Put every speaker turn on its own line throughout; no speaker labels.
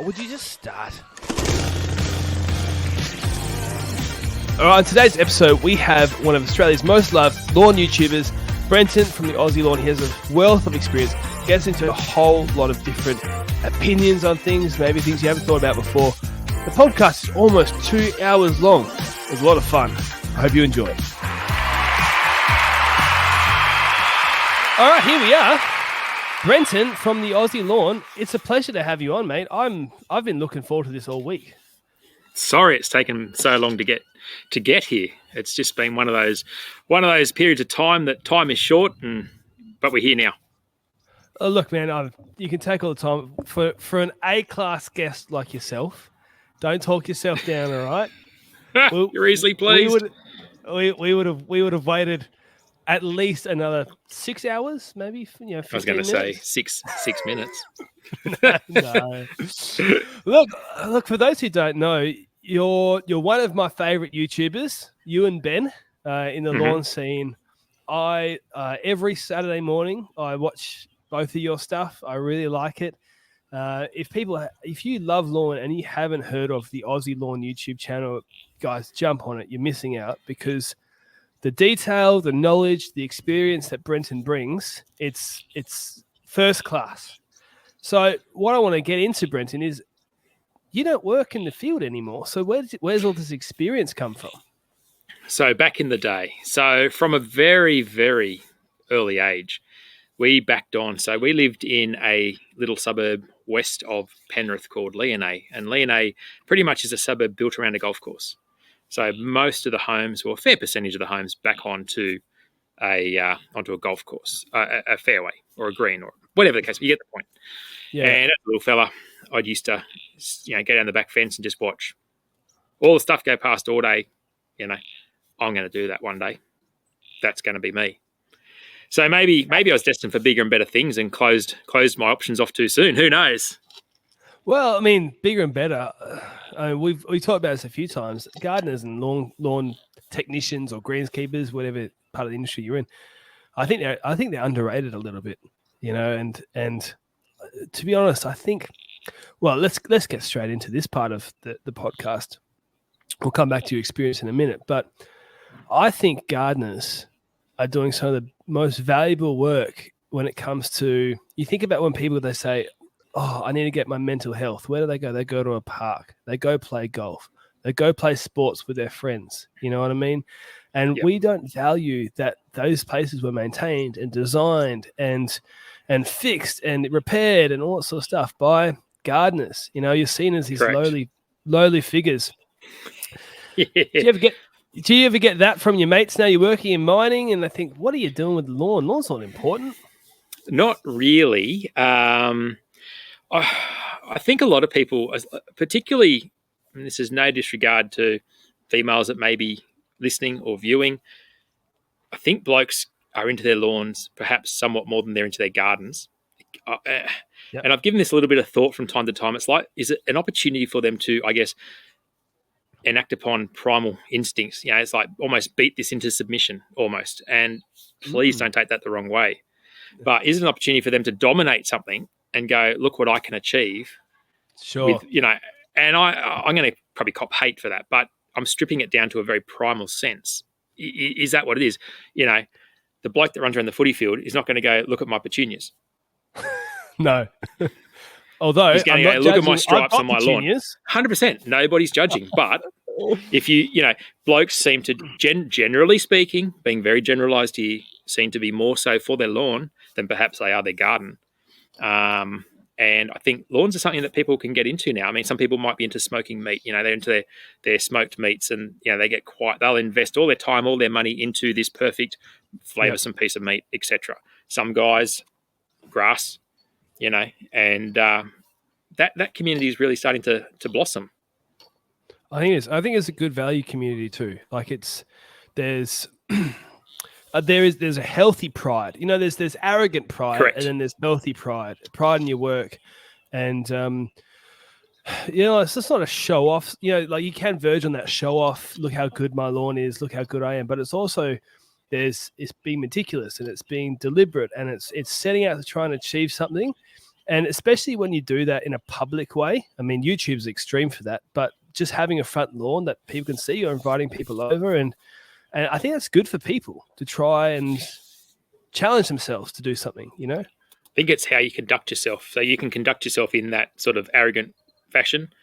would you just start? All right, in today's episode, we have one of Australia's most loved lawn YouTubers, Brenton from the Aussie Lawn. He has a wealth of experience, gets into a whole lot of different opinions on things, maybe things you haven't thought about before. The podcast is almost 2 hours long. It was a lot of fun. I hope you enjoy it. All right, here we are. Brenton from the Aussie Lawn. It's a pleasure to have you on, mate. I've been looking forward to this all week.
Sorry it's taken so long to get here. It's just been one of those periods of time that time is short, but we're here now.
Oh, look, man, you can take all the time for an A-class guest like yourself. Don't talk yourself down, all right?
You're easily pleased.
We would have waited at least another 6 hours, maybe. 15
I was going to
minutes.
say six minutes.
No. Look. For those who don't know, you're one of my favorite YouTubers. You and Ben in the lawn scene. Every Saturday morning I watch both of your stuff. I really like it. If you love lawn and you haven't heard of the Aussie Lawn YouTube channel, guys, jump on it. You're missing out because the detail, the knowledge, the experience that Brenton brings, it's first class. So what I want to get into, Brenton, is you don't work in the field anymore. So where's all this experience come from?
So back in the day, from a very, very early age, we backed on. So we lived in a little suburb west of Penrith called Leonay. And Leonay pretty much is a suburb built around a golf course. So most of the homes, or a fair percentage of the homes, back onto a golf course, a fairway or a green or whatever the case. You get the point. Yeah. And as a little fella, I used to, go down the back fence and just watch all the stuff go past all day. I'm going to do that one day. That's going to be me. So maybe I was destined for bigger and better things and closed my options off too soon. Who knows?
Well, I mean, bigger and better. We've talked about this a few times. Gardeners and lawn technicians or greenskeepers, whatever part of the industry you're in, I think they're underrated a little bit. And to be honest, I think. Well, let's get straight into this part of the podcast. We'll come back to your experience in a minute, but I think gardeners are doing some of the most valuable work when it comes to. You think about when they say, "Oh, I need to get my mental health." Where do they go? They go to a park. They go play golf. They go play sports with their friends. You know what I mean? And we don't value that those places were maintained and designed and fixed and repaired and all that sort of stuff by gardeners. You're seen as these lowly figures.
Yeah.
Do you ever get that from your mates now? You're working in mining and they think, "What are you doing with the lawn? Lawn's not important."
Not really. I think a lot of people, particularly, and this is no disregard to females that may be listening or viewing, I think blokes are into their lawns perhaps somewhat more than they're into their gardens. And I've given this a little bit of thought from time to time. It's like, is it an opportunity for them to, I guess, enact upon primal instincts? It's like almost beat this into submission almost. And please don't take that the wrong way. But is it an opportunity for them to dominate something and go, "Look what I can achieve"?
Sure.
And I'm going to probably cop hate for that, but I'm stripping it down to a very primal sense. Is that what it is? The bloke that runs around the footy field is not going to go, "Look at my petunias."
No. Although
he's going to go, "Look at my stripes on my lawn." 100%. Nobody's judging. But if blokes seem to, generally speaking, being very generalised here, seem to be more so for their lawn than perhaps they are their garden. And I think lawns are something that people can get into now. I mean, some people might be into smoking meat. They're into their smoked meats, and they'll invest all their time, all their money into this perfect flavoursome piece of meat, etc. Some guys, grass, and that community is really starting to blossom.
I think it's a good value community too. Like there's a healthy pride. There's arrogant pride.
Correct.
And then there's healthy pride in your work. And, it's just not a show off, like you can verge on that show off. Look how good my lawn is. Look how good I am. But it's also, it's being meticulous and it's being deliberate and it's setting out to try and achieve something. And especially when you do that in a public way. I mean, YouTube's extreme for that, but just having a front lawn that people can see, you're inviting people over. And I think that's good for people to try and challenge themselves to do something, you know?
I think it's how you conduct yourself. So you can conduct yourself in that sort of arrogant fashion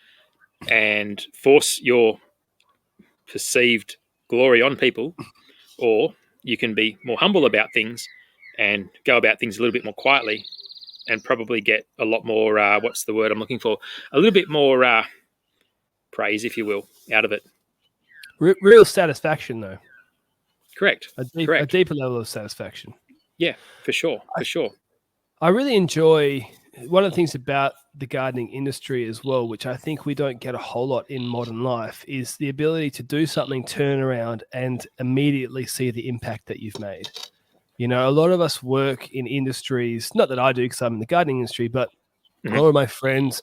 and force your perceived glory on people, or you can be more humble about things and go about things a little bit more quietly and probably get a lot more, what's the word I'm looking for? A little bit more praise, if you will, out of it.
Real satisfaction, though.
Correct.
A deeper level of satisfaction.
Yeah, for sure.
I really enjoy one of the things about the gardening industry as well, which I think we don't get a whole lot in modern life, is the ability to do something, turn around, and immediately see the impact that you've made. You know, a lot of us work in industries, not that I do because I'm in the gardening industry, but a lot of my friends,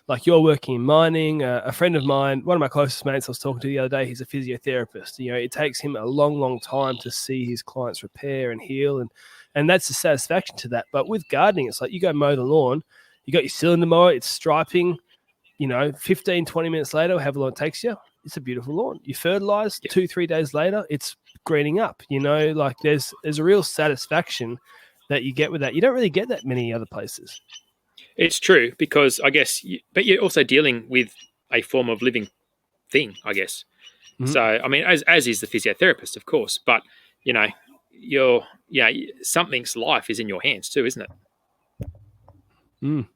like you're working in mining, a friend of mine, one of my closest mates I was talking to the other day, he's a physiotherapist. You know, it takes him a long, long time to see his clients repair and heal. And that's the satisfaction to that. But with gardening, it's like you go mow the lawn, you got your cylinder mower, it's striping, you know, 15, 20 minutes later, however long it takes you, it's a beautiful lawn. You fertilize 2-3 days later, it's greening up, you know, like there's a real satisfaction that you get with that. You don't really get that many other places.
It's true because I guess, but you're also dealing with a form of living thing, I guess. Mm-hmm. So, I mean, as is the physiotherapist, of course, but you know, something's life is in your hands too, isn't it?
Mm.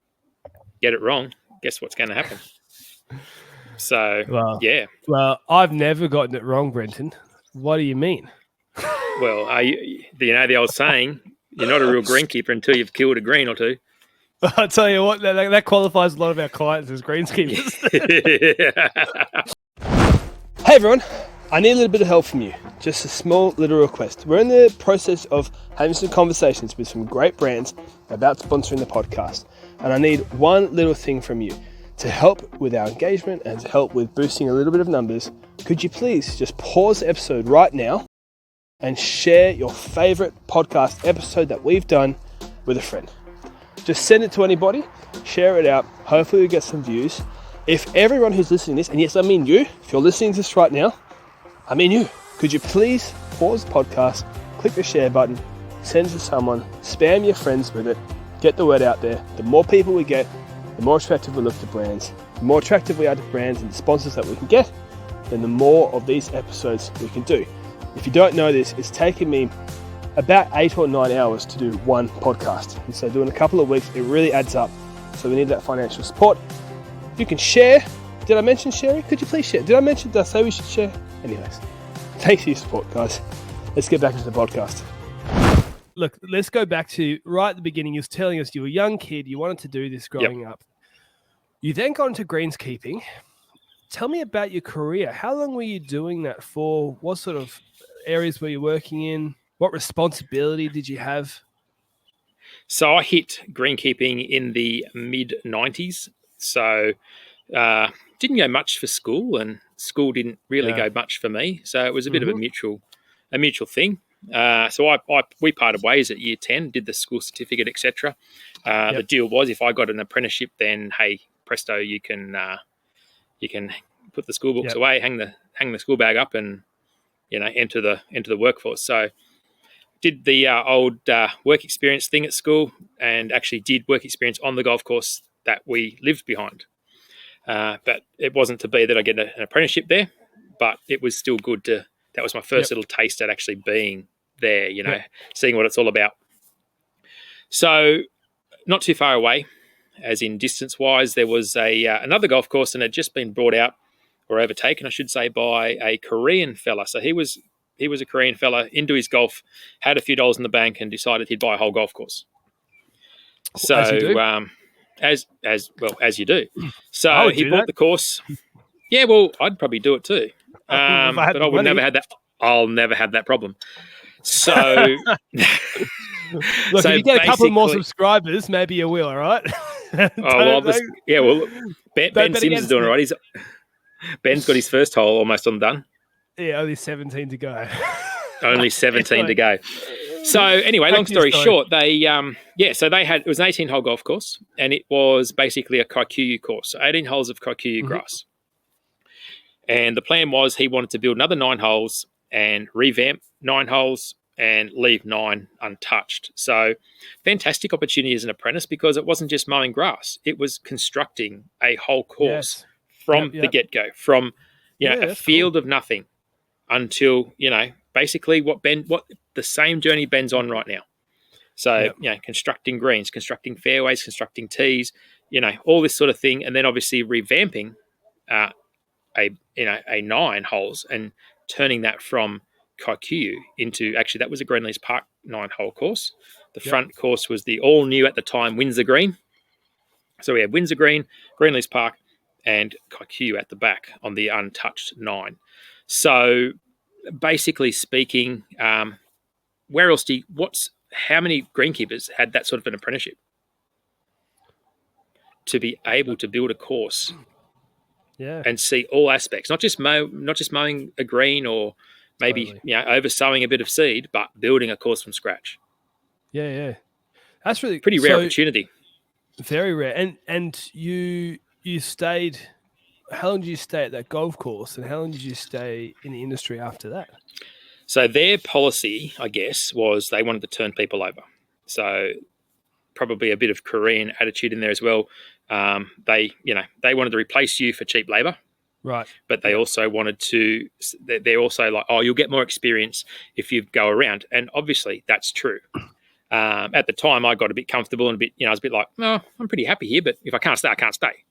Get it wrong, guess what's going to happen? So, yeah.
Well, I've never gotten it wrong, Brenton. What do you mean?
Well, you know the old saying, you're not a real greenkeeper until you've killed a green or two.
I'll tell you what, that qualifies a lot of our clients as greenskeepers. Hey, everyone. I need a little bit of help from you. Just a small little request. We're in the process of having some conversations with some great brands about sponsoring the podcast. And I need one little thing from you to help with our engagement and to help with boosting a little bit of numbers. Could you please just pause the episode right now and share your favorite podcast episode that we've done with a friend? Just send it to anybody, share it out. Hopefully we get some views. If everyone who's listening to this, and yes, I mean you, if you're listening to this right now, I mean you, could you please pause the podcast, click the share button, send it to someone, spam your friends with it, get the word out there. The more people we get, the more attractive we look to brands. The more attractive we are to brands and the sponsors that we can get, then the more of these episodes we can do. If you don't know this, it's taken me about 8 or 9 hours to do one podcast. And so doing a couple of weeks, it really adds up. So we need that financial support. You can share. Did I mention sharing? Could you please share? Did I say we should share? Anyways, thanks for your support, guys. Let's get back into the podcast. Look, let's go back to right at the beginning. You was telling us you were a young kid. You wanted to do this growing up. You then got into greenskeeping. Tell me about your career. How long were you doing that for? What sort of areas were you working in? What responsibility did you have?
So I hit greenkeeping in the mid-90s. So didn't go much for school, and school didn't really go much for me. So it was a bit of a mutual thing. So we parted ways at year 10, did the school certificate, etc. The deal was if I got an apprenticeship, then hey, presto, you can put the school books away, hang the school bag up, and enter the workforce. So did the old work experience thing at school, and actually did work experience on the golf course that we lived behind. But it wasn't to be that I get an apprenticeship there, but it was still good that was my first little taste at actually being there, seeing what it's all about. So not too far away, as in distance-wise, there was another golf course, and it had just been brought out, or overtaken, I should say, by a Korean fella. So he was a Korean fella, into his golf, had a few dollars in the bank, and decided he'd buy a whole golf course. So
as you do.
As you do. So he bought the course. Yeah, well, I'd probably do it too. But I would nenever have that. I'll never have that problem. So,
look, if you get a couple more subscribers, maybe you will. All right.
Ben Sims is doing it right. Ben's got his first hole almost on done.
Yeah, only 17 to go.
Only 17 to go. So anyway, long
Back to your
story
story.
short, so they had, it was an 18-hole golf course, and it was basically a Kikuyu course, so 18 holes of Kikuyu
Mhm.
grass. And the plan was he wanted to build another 9 holes and revamp 9 holes and leave 9 untouched. So fantastic opportunity as an apprentice, because it wasn't just mowing grass, it was constructing a whole course
Yes.
from the
Yep.
get-go, from
Yeah,
a
that's
field
cool.
of nothing until basically what the same journey Ben's on right now. So
Yep.
constructing greens, constructing fairways, constructing tees, all this sort of thing, and then obviously revamping uh, a 9 holes and turning that from Kikuyu into, actually that was a Greenleys Park 9-hole course. The
Yep.
front course was the all new at the time Windsor Green. So we had Windsor Green, Greenleys Park, and Kikuyu at the back on the untouched 9. So basically speaking, where else how many greenkeepers had that sort of an apprenticeship to be able to build a course
Yeah.
and see all aspects, not just mowing a green or maybe
Totally.
over sowing a bit of seed, but building a course from scratch.
Yeah. That's really
Pretty rare opportunity.
very rare. And you stayed. How long did you stay at that golf course, and how long did you stay in the industry after that?
So their policy, I guess, was they wanted to turn people over. So probably a bit of Korean attitude in there as well. They wanted to replace you for cheap labor.
Right.
But they also wanted to, they're also like, oh, you'll get more experience if you go around. And obviously that's true. At the time, I got a bit comfortable and I was a bit like, no, I'm pretty happy here, but if I can't stay, I can't stay.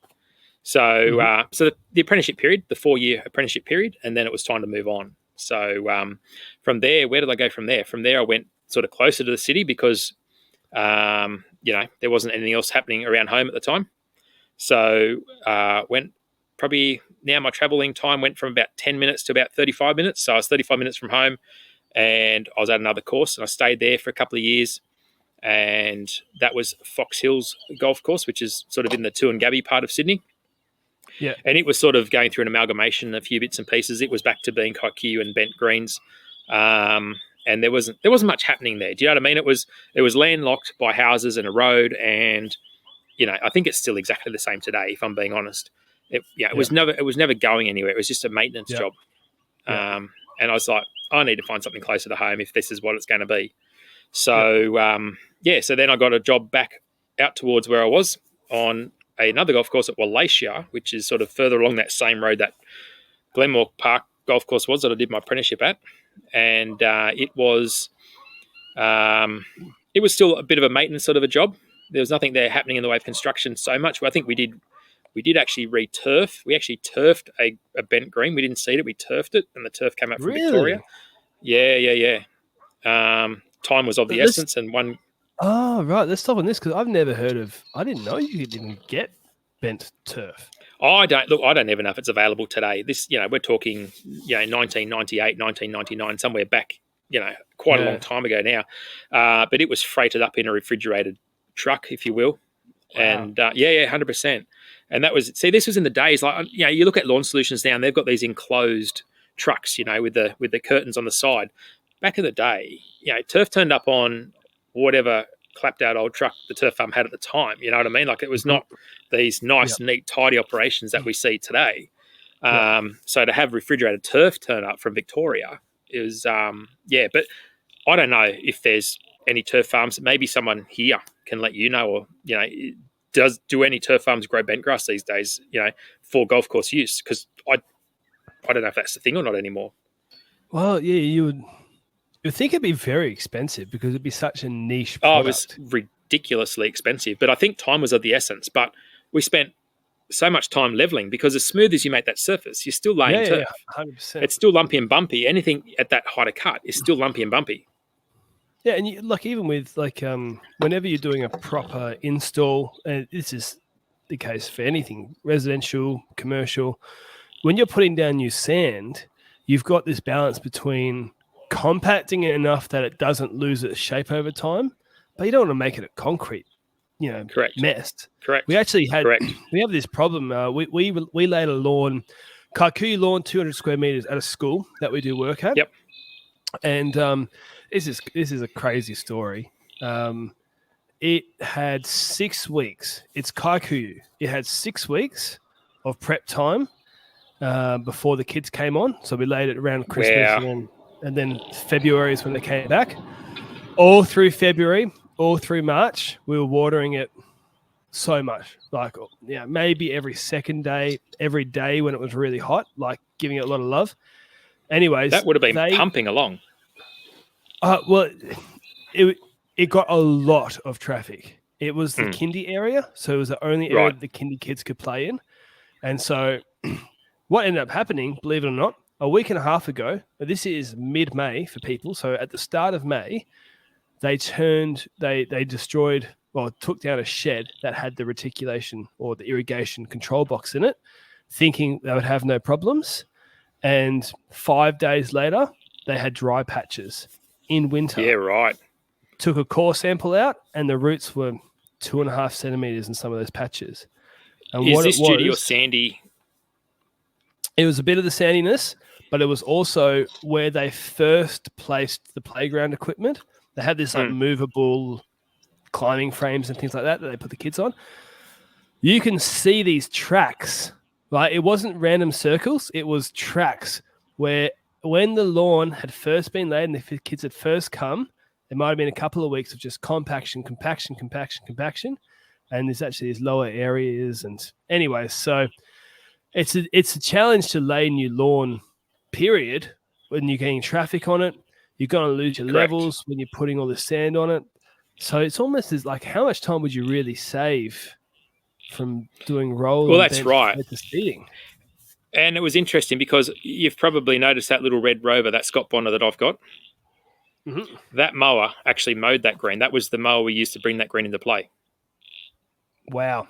So, so the apprenticeship period, the 4-year apprenticeship period, and then it was time to move on. So from there, where did I go from there? From there, I went sort of closer to the city because, there wasn't anything else happening around home at the time. So went probably, now my traveling time went from about 10 minutes to about 35 minutes. So I was 35 minutes from home, and I was at another course, and I stayed there for a couple of years. And that was Fox Hills Golf Course, which is sort of in the Tuangabi part of Sydney.
Yeah.
And it was sort of going through an amalgamation, a few bits and pieces. It was back to being Kikuyu and bent greens. And there wasn't much happening there. Do you know what I mean? It was landlocked by houses and a road, and I think it's still exactly the same today, if I'm being honest. It was never going anywhere. It was just a maintenance job. And I was like, I need to find something closer to home if this is what it's going to be. So so then I got a job back out towards where I was on another golf course at Zoysia, which is sort of further along that same road that Glenmore Park golf course was that I did my apprenticeship at. And it was still a bit of a maintenance sort of a job. There was nothing there happening in the way of construction so much. I think we did actually re-turf. We actually turfed a bent green. We didn't seed it. We turfed it, and the turf came out from Victoria. Yeah. Time was of the essence, and one.
Oh, right. Let's stop on this because I've never heard of. I didn't know you could even get bent turf.
I don't even know if it's available today. This, we're talking, 1998, 1999, somewhere back, quite a long time ago now. But it was freighted up in a refrigerated truck, if you will.
Wow.
And 100%. And that was, this was in the days like, you look at Lawn Solutions now, and they've got these enclosed trucks, with the curtains on the side. Back in the day, turf turned up on whatever clapped out old truck the turf farm had at the time. You know what I mean? Like, it was not these nice, neat, tidy operations that we see today. So to have refrigerated turf turn up from Victoria is, but I don't know if there's any turf farms. Maybe someone here can let you know, or, do any turf farms grow bent grass these days, for golf course use? Because I don't know if that's the thing or not anymore.
Well, yeah, you'd think it'd be very expensive because it'd be such a niche product.
Oh, it was ridiculously expensive, but I think time was of the essence. But we spent so much time leveling, because as smooth as you make that surface, you're still laying turf.
100%.
It's still lumpy and bumpy. Anything at that height of cut is still lumpy and bumpy.
Yeah, and even with whenever you're doing a proper install, and this is the case for anything, residential, commercial, when you're putting down new sand, you've got this balance between compacting it enough that it doesn't lose its shape over time, but you don't want to make it a concrete,
Correct.
mess.
Correct.
We actually had,
Correct.
we have this problem. We laid a lawn, Kikuyu lawn, 200 square meters at a school that we do work at.
Yep.
And this is a crazy story. It had 6 weeks. It's Kikuyu. It had 6 weeks of prep time before the kids came on. So we laid it around Christmas,
Wow.
and then February is when they came back. All through February, all through March, we were watering it so much. Like, yeah, maybe every second day, every day when it was really hot, like giving it a lot of love. Anyways,
That would have been pumping along.
Well, it got a lot of traffic. It was the kindy area, so it was the only area that the kindy kids could play in. And so what ended up happening, believe it or not, a week and a half ago, this is mid-May for people, so at the start of May, they destroyed, well, took down a shed that had the reticulation or the irrigation control box in it, thinking they would have no problems. And 5 days later, they had dry patches in winter.
Yeah, right.
Took a core sample out, and the roots were 2.5 centimeters in some of those patches. And
is this due to your sandy?
It was a bit of the sandiness, but it was also where they first placed the playground equipment. They had this like movable climbing frames and things like that they put the kids on. You can see these tracks. Like, it wasn't random circles. It was tracks where when the lawn had first been laid and the kids had first come, there might have been a couple of weeks of just compaction. And there's actually these lower areas. And anyway, so it's a challenge to lay new lawn, period, when you're getting traffic on it. You're going to lose your levels when you're putting all the sand on it. So it's almost as like, how much time would you really save from doing roll?
Well, that's right.
To seeding?
And it was interesting because you've probably noticed that little red Rover, that Scott Bonnar that I've got. Mm-hmm. That mower actually mowed that green. That was the mower we used to bring that green into play.
Wow.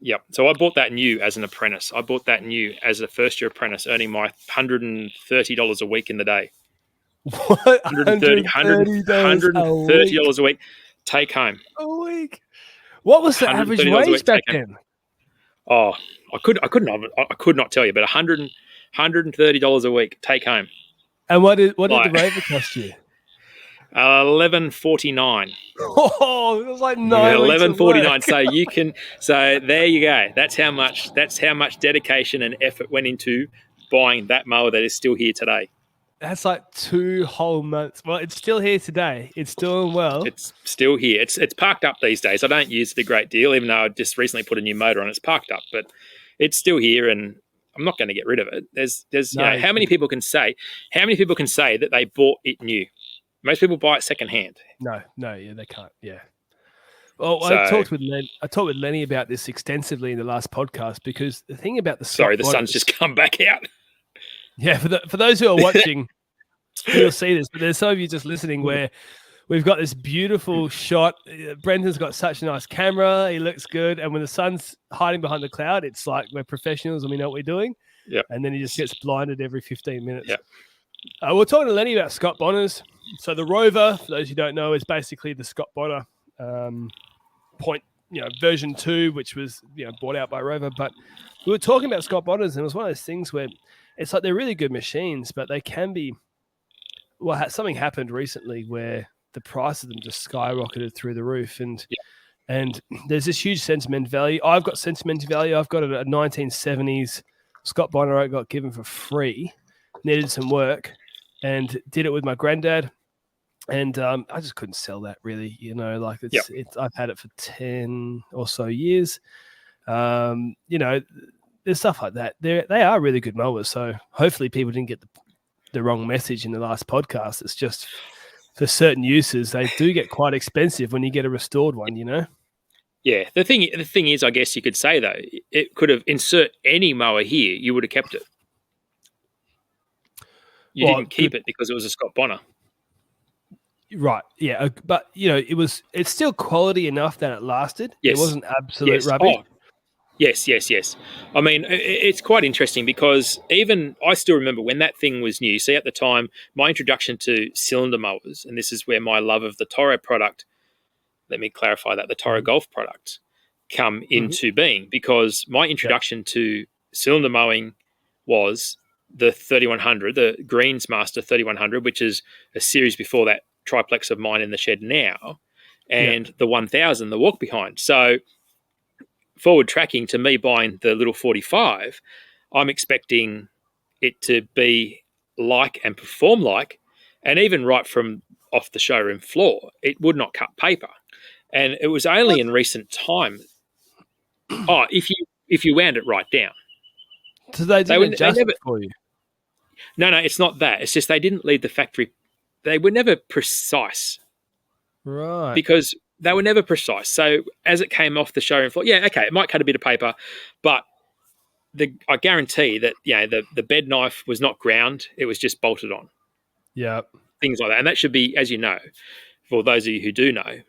Yep. So I bought that new as an apprentice. I bought that new as a first-year apprentice, earning my $130 a week in the day.
What?
$130 a week. Take home.
A week. What was the average wage back then?
Oh, I could not tell you, but $130 a week, take home.
And what did the Rover cost you?
$11.49.
Oh, it was like $11.49.
So there you go. That's how much dedication and effort went into buying that mower that is still here today.
That's like 2 whole months. Well, it's still here today. It's doing well.
It's still here. It's parked up these days. I don't use it a great deal, even though I just recently put a new motor on. It's parked up, but it's still here, and I'm not going to get rid of it. There's how many people can say that they bought it new? Most people buy it secondhand.
No, yeah, they can't. Yeah. Well, I talked with Lenny about this extensively in the last podcast, because the thing about the
sun's just come back out.
Yeah, for those who are watching, you'll see this, but there's some of you just listening where we've got this beautiful shot. Brenton's got such a nice camera. He looks good. And when the sun's hiding behind the cloud, it's like we're professionals and we know what we're doing.
Yeah.
And then he just gets blinded every 15 minutes.
Yeah.
We're talking to Lenny about Scott Bonnars. So the Rover, for those who don't know, is basically the Scott Bonnar version 2, which was bought out by Rover. But we were talking about Scott Bonnars, and it was one of those things where it's like they're really good machines, but they can be. Well, something happened recently where the price of them just skyrocketed through the roof, and there's this huge sentimental value. I've got sentimental value. I've got a 1970s Scott Bonnar I got given for free. Needed some work, and did it with my granddad. And I just couldn't sell that, really. I've had it for 10 or so years. There's stuff like that. They are really good mowers. So hopefully people didn't get the wrong message in the last podcast. It's just for certain uses, they do get quite expensive when you get a restored one,
Yeah. The thing is, I guess you could say, though, it could have insert any mower here, you would have kept it. You didn't keep it because it was a Scott Bonnar. Right.
Yeah. But, it's still quality enough that it lasted.
Yes.
It wasn't absolute rubbish.
Oh. Yes. I mean, it's quite interesting because even I still remember when that thing was new. See, at the time, my introduction to cylinder mowers, and this is where my love of the Toro product, let me clarify that, the Toro Golf product, come into being, because my introduction to cylinder mowing was the 3100, the Greensmaster 3100, which is a series before that triplex of mine in the shed now, and the 1000, the walk behind. So forward tracking to me buying the little 45, I'm expecting it to be like and perform like, and even right from off the showroom floor, it would not cut paper. And it was only in recent time. Oh, if you wound it right down.
So they didn't adjust
never,
it for you.
No, it's not that. It's just they didn't leave the factory. They were never precise.
Right.
Because they were never precise. So as it came off the showroom floor, yeah, okay, it might cut a bit of paper, but I guarantee that the bed knife was not ground; it was just bolted on.
Yeah,
things like that, and that should be, as you know, for those of you who do know,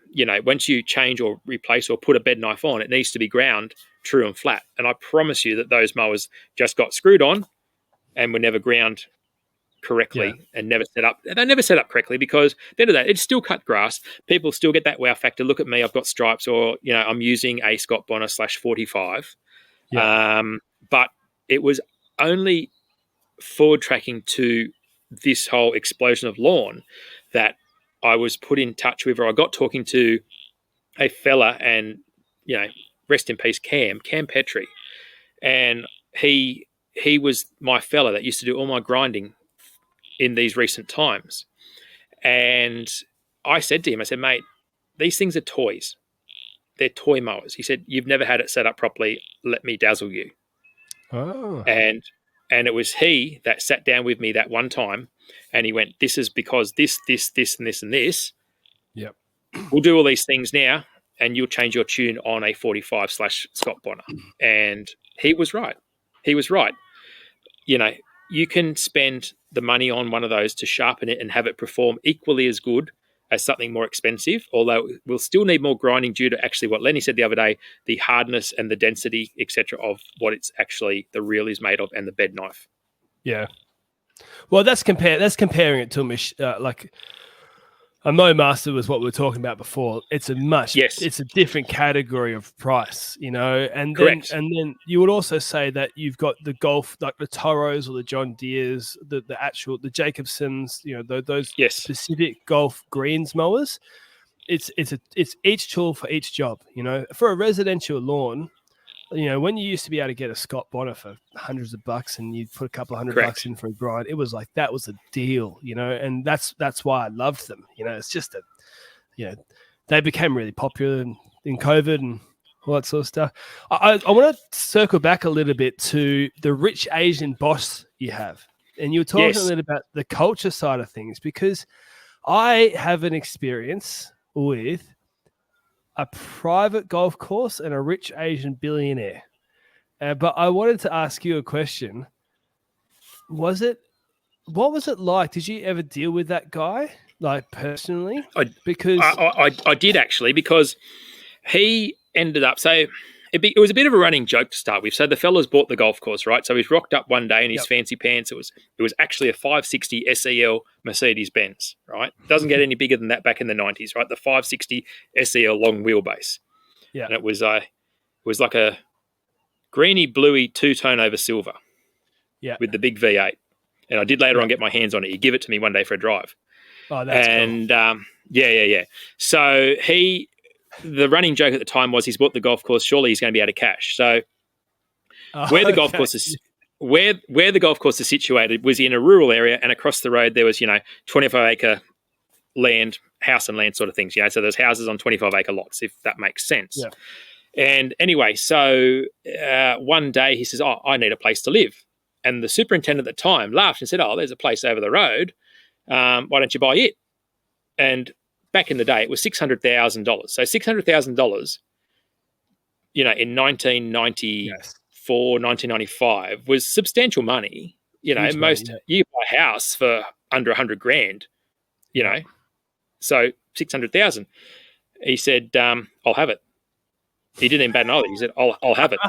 once you change or replace or put a bed knife on, it needs to be ground true and flat. And I promise you that those mowers just got screwed on and were never ground correctly and never set up. They never set up correctly because at the end of that, it's still cut grass. People still get that wow factor. Look at me, I've got stripes, or I'm using a Scott Bonnar /45. But it was only forward tracking to this whole explosion of lawn that I was put in touch with, or I got talking to a fella, and rest in peace, Cam Petrie, and he was my fella that used to do all my grinding in these recent times. And I said to him, I said, mate, these things are toys. They're toy mowers. He said, you've never had it set up properly. Let me dazzle you.
Oh.
And it was he that sat down with me that one time, and he went, this is because this, and this, and this.
Yep.
We'll do all these things now, and you'll change your tune on a 45 / Scott Bonnar. And he was right. He was right. You can spend the money on one of those to sharpen it and have it perform equally as good as something more expensive, although we'll still need more grinding due to actually what Lenny said the other day, the hardness and the density, etc., of what it's actually, the reel is made of, and the bed knife.
Yeah. Well, that's comparing it to like a Mowmaster was what we were talking about before. It's a different category of price, and
Correct.
then you would also say that you've got the golf, like the Toros or the John Deeres, the Jacobsons, those specific golf greens mowers. It's each tool for each job, for a residential lawn. When you used to be able to get a Scott Bonnar for hundreds of bucks and you'd put a couple of $100 in for a grind, it was like, that was a deal, and that's why I loved them. It's just they became really popular in COVID and all that sort of stuff. I want to circle back a little bit to the rich Asian boss you have. And you were talking a little about the culture side of things, because I have an experience with a private golf course and a rich Asian billionaire. But I wanted to ask you a question. What was it like? Did you ever deal with that guy, like personally?
I did actually, because he ended up, so it was a bit of a running joke to start with. So the fellas bought the golf course, right? So he's rocked up one day in his fancy pants. It was actually a 560 SEL Mercedes-Benz, right? Doesn't get any bigger than that back in the 90s, right? The 560 SEL long wheelbase. Yeah. And it was like a greeny bluey two-tone over silver. Yeah. With the big V8. And I did later on get my hands on it. He gave it to me one day for a drive.
Oh, that's cool.
Yeah. So the running joke at the time was he's bought the golf course, surely he's going to be out of cash. So where the golf course is situated was in a rural area, and across the road there was 25-acre land, house and land sort of things. So there's houses on 25-acre lots, if that makes sense. Yeah. And anyway, so one day he says, I need a place to live. And the superintendent at the time laughed and said, there's a place over the road. Why don't you buy it? And back in the day, it was $600,000. So $600,000, in 1994, 1995 was substantial money. You buy a house for under $100,000, So 600,000. He said, I'll have it. He didn't even bat an eyelid. He said, I'll have it.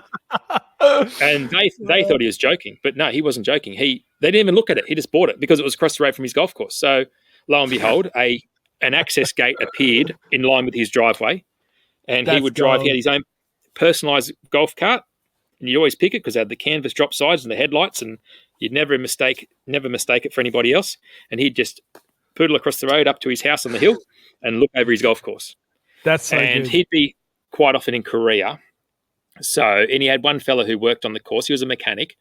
And they thought he was joking, but no, he wasn't joking. They didn't even look at it. He just bought it because it was across the road from his golf course. So lo and behold, an access gate appeared in line with his driveway, and he would drive. He had his own personalised golf cart, and you always pick it because they had the canvas drop sides and the headlights, and You'd never mistake it for anybody else. And he'd just poodle across the road up to his house on the hill and look over his golf course.
That's so
And
good.
he'd be quite often in Korea. So, and he had one fella who worked on the course. He was a mechanic,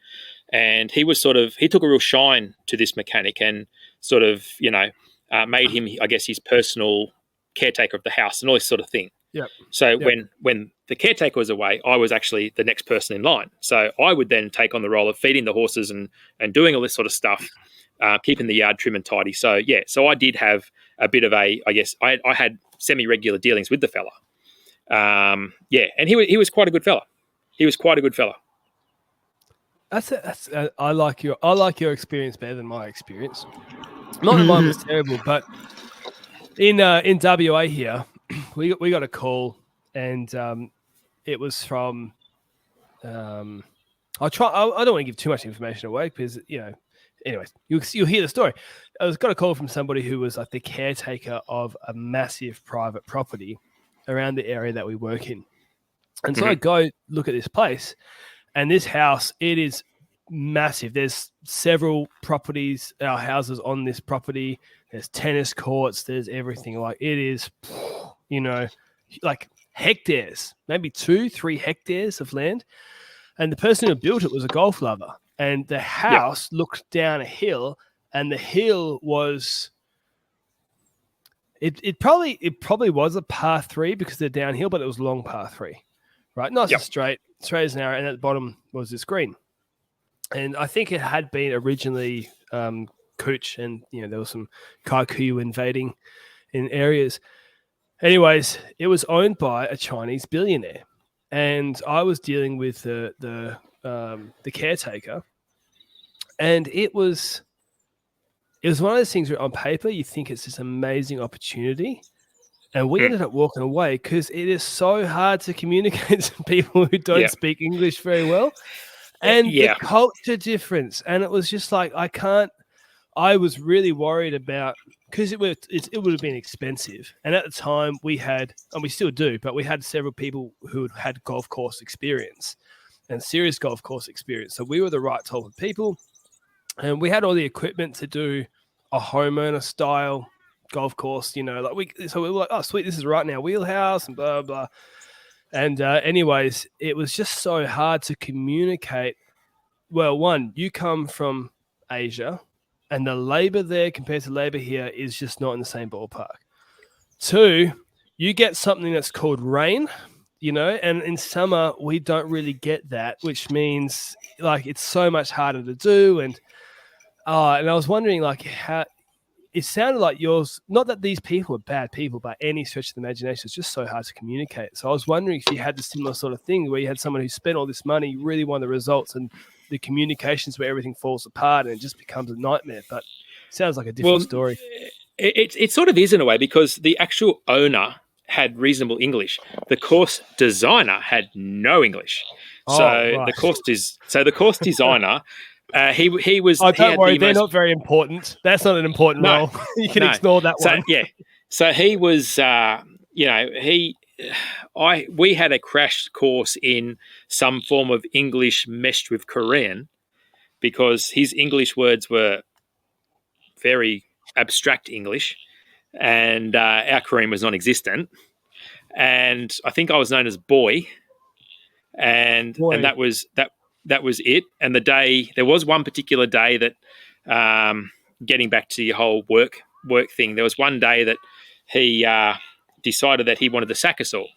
and he took a real shine to this mechanic and sort of, made him, I guess, his personal caretaker of the house and all this sort of thing.
Yep.
So
Yep.
when the caretaker was away, I was actually the next person in line. So I would then take on the role of feeding the horses and doing all this sort of stuff, keeping the yard trim and tidy. So I did have a bit of I had semi-regular dealings with the fella. And he was quite a good fella. He was quite a good fella.
I like your experience better than my experience. Not that mine was terrible, but in WA here, we got a call, and it was from. I don't want to give too much information away because Anyways, you'll hear the story. I got a call from somebody who was like the caretaker of a massive private property around the area that we work in, and so I go look at this place, and this house, it is massive. There's several properties, our houses on this property. There's tennis courts. There's everything. Like it is, like hectares, maybe 2-3 hectares of land. And the person who built it was a golf lover. And the house looked down a hill, and the hill was. It probably was a par 3 because they're downhill, but it was long par 3, right? Nice and straight as an arrow, and at the bottom was this green. And I think it had been originally Cooch, and there was some Kikuyu invading in areas. Anyways, it was owned by a Chinese billionaire, and I was dealing with the caretaker, and it was one of those things where on paper you think it's this amazing opportunity, and we ended up walking away because it is so hard to communicate to people who don't speak English very well. And the culture difference. And it was just like, I was really worried about, because it would have been expensive. And at the time we had, and we still do, but we had several people who had golf course experience and serious golf course experience. So we were the right type of people. And we had all the equipment to do a homeowner style golf course, so we were like, oh, sweet, this is right in our wheelhouse and blah, blah. And anyways, it was just so hard to communicate. Well, one, you come from Asia, and the labor there compared to labor here is just not in the same ballpark. 2, you get something that's called rain, and in summer we don't really get that, which means like it's so much harder to do. And I was wondering like how it sounded like yours, not that these people are bad people by any stretch of the imagination, it's just so hard to communicate. So I was wondering if you had the similar sort of thing where you had someone who spent all this money, really wanted the results, and the communications where everything falls apart and it just becomes a nightmare. But it sounds like a different story.
It sort of is in a way, because the actual owner had reasonable English. The course designer had no English. The course designer... he was.
Oh, don't worry, they're not very important. That's not an important role. You can ignore that one.
Yeah. So he was. We had a crash course in some form of English meshed with Korean, because his English words were very abstract English, and our Korean was non-existent. And I think I was known as boy, and that was that. That was it. And there was one particular day that, getting back to your whole work thing, there was one day that he decided that he wanted to sack us all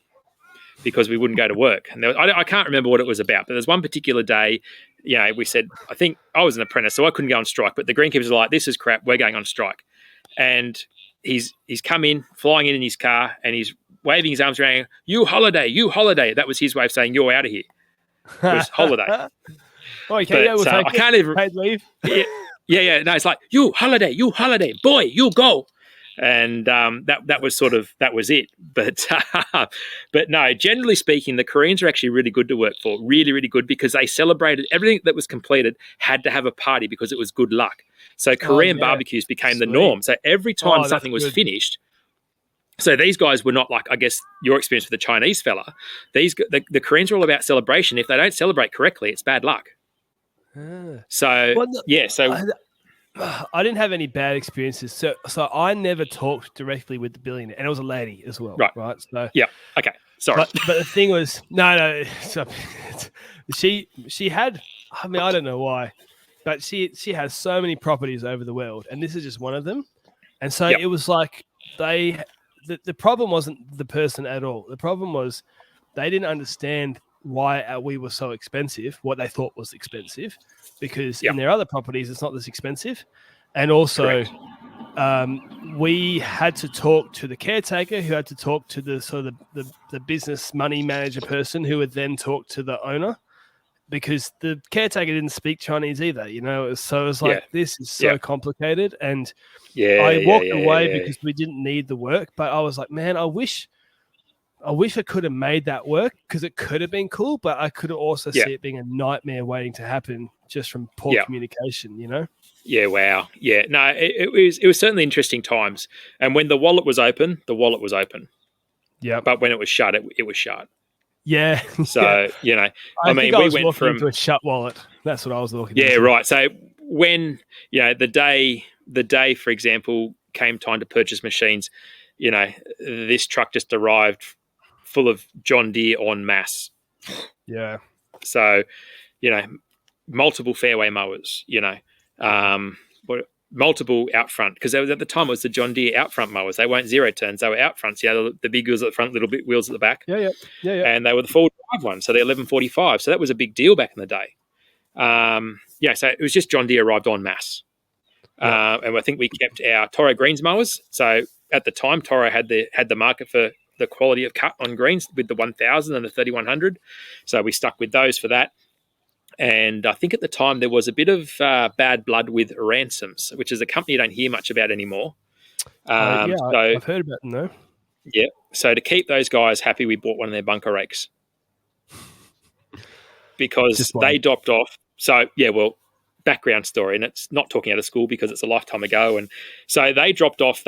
because we wouldn't go to work. And I can't remember what it was about, but there's one particular day, we said, I think I was an apprentice, so I couldn't go on strike, but the greenkeepers were like, this is crap, we're going on strike. And he's come in, flying in his car, and he's waving his arms around, you holiday. That was his way of saying, you're out of here. It was holiday.
Okay,
I can't even
paid leave.
Yeah. No, it's like you holiday, boy, you go, and that was it. But no, generally speaking, the Koreans are actually really good to work for, really, really good, because they celebrated everything that was completed had to have a party because it was good luck. So Korean barbecues became the norm. So every time something was finished. So these guys were not like, I guess, your experience with the Chinese fella. The Koreans are all about celebration. If they don't celebrate correctly, it's bad luck.
Ah.
So
Well, no,
yeah, so
I didn't have any bad experiences. So I never talked directly with the billionaire, and it was a lady as well, right? So
yeah, okay, sorry.
but the thing was, no. So, she had. I mean, I don't know why, but she has so many properties over the world, and this is just one of them. And so
Yep.
it was like the problem wasn't the person at all. The problem was they didn't understand why we were so expensive, what they thought was expensive, because in their other properties it's not this expensive, and also. We had to talk to the caretaker, who had to talk to the sort of the business money manager person, who would then talk to the owner, because the caretaker didn't speak Chinese either. So it was like this is so complicated, and I walked away because we didn't need the work. But I was like, man, I wish I could have made that work, because it could have been cool, but I could also see it being a nightmare waiting to happen just from poor communication.
Yeah, wow. Yeah, no, it was certainly interesting times. And when the wallet was open, the wallet was open.
Yeah.
But when it was shut, it was shut.
Yeah.
So,
I think I was walking into a shut wallet. That's what I was looking into.
Yeah, right. So when, the day, for example, came time to purchase machines, this truck just arrived full of John Deere en masse.
Yeah.
So, multiple fairway mowers, multiple out front, because at the time it was the John Deere out front mowers. They weren't zero turns, they were out fronts. The big wheels at the front, little bit wheels at the back.
Yeah.
And they were the 4-drive ones, so the 1145. So that was a big deal back in the day. So it was just John Deere arrived en masse. And I think we kept our Toro Greens mowers. So at the time, Toro had the market for the quality of cut on greens with the 1000 and the 3100. So we stuck with those for that. And I think at the time there was a bit of bad blood with Ransoms, which is a company you don't hear much about anymore.
I've heard about them though.
Yeah. So to keep those guys happy, we bought one of their bunker rakes because they dropped off. So, background story, and it's not talking out of school because it's a lifetime ago. And so they dropped off.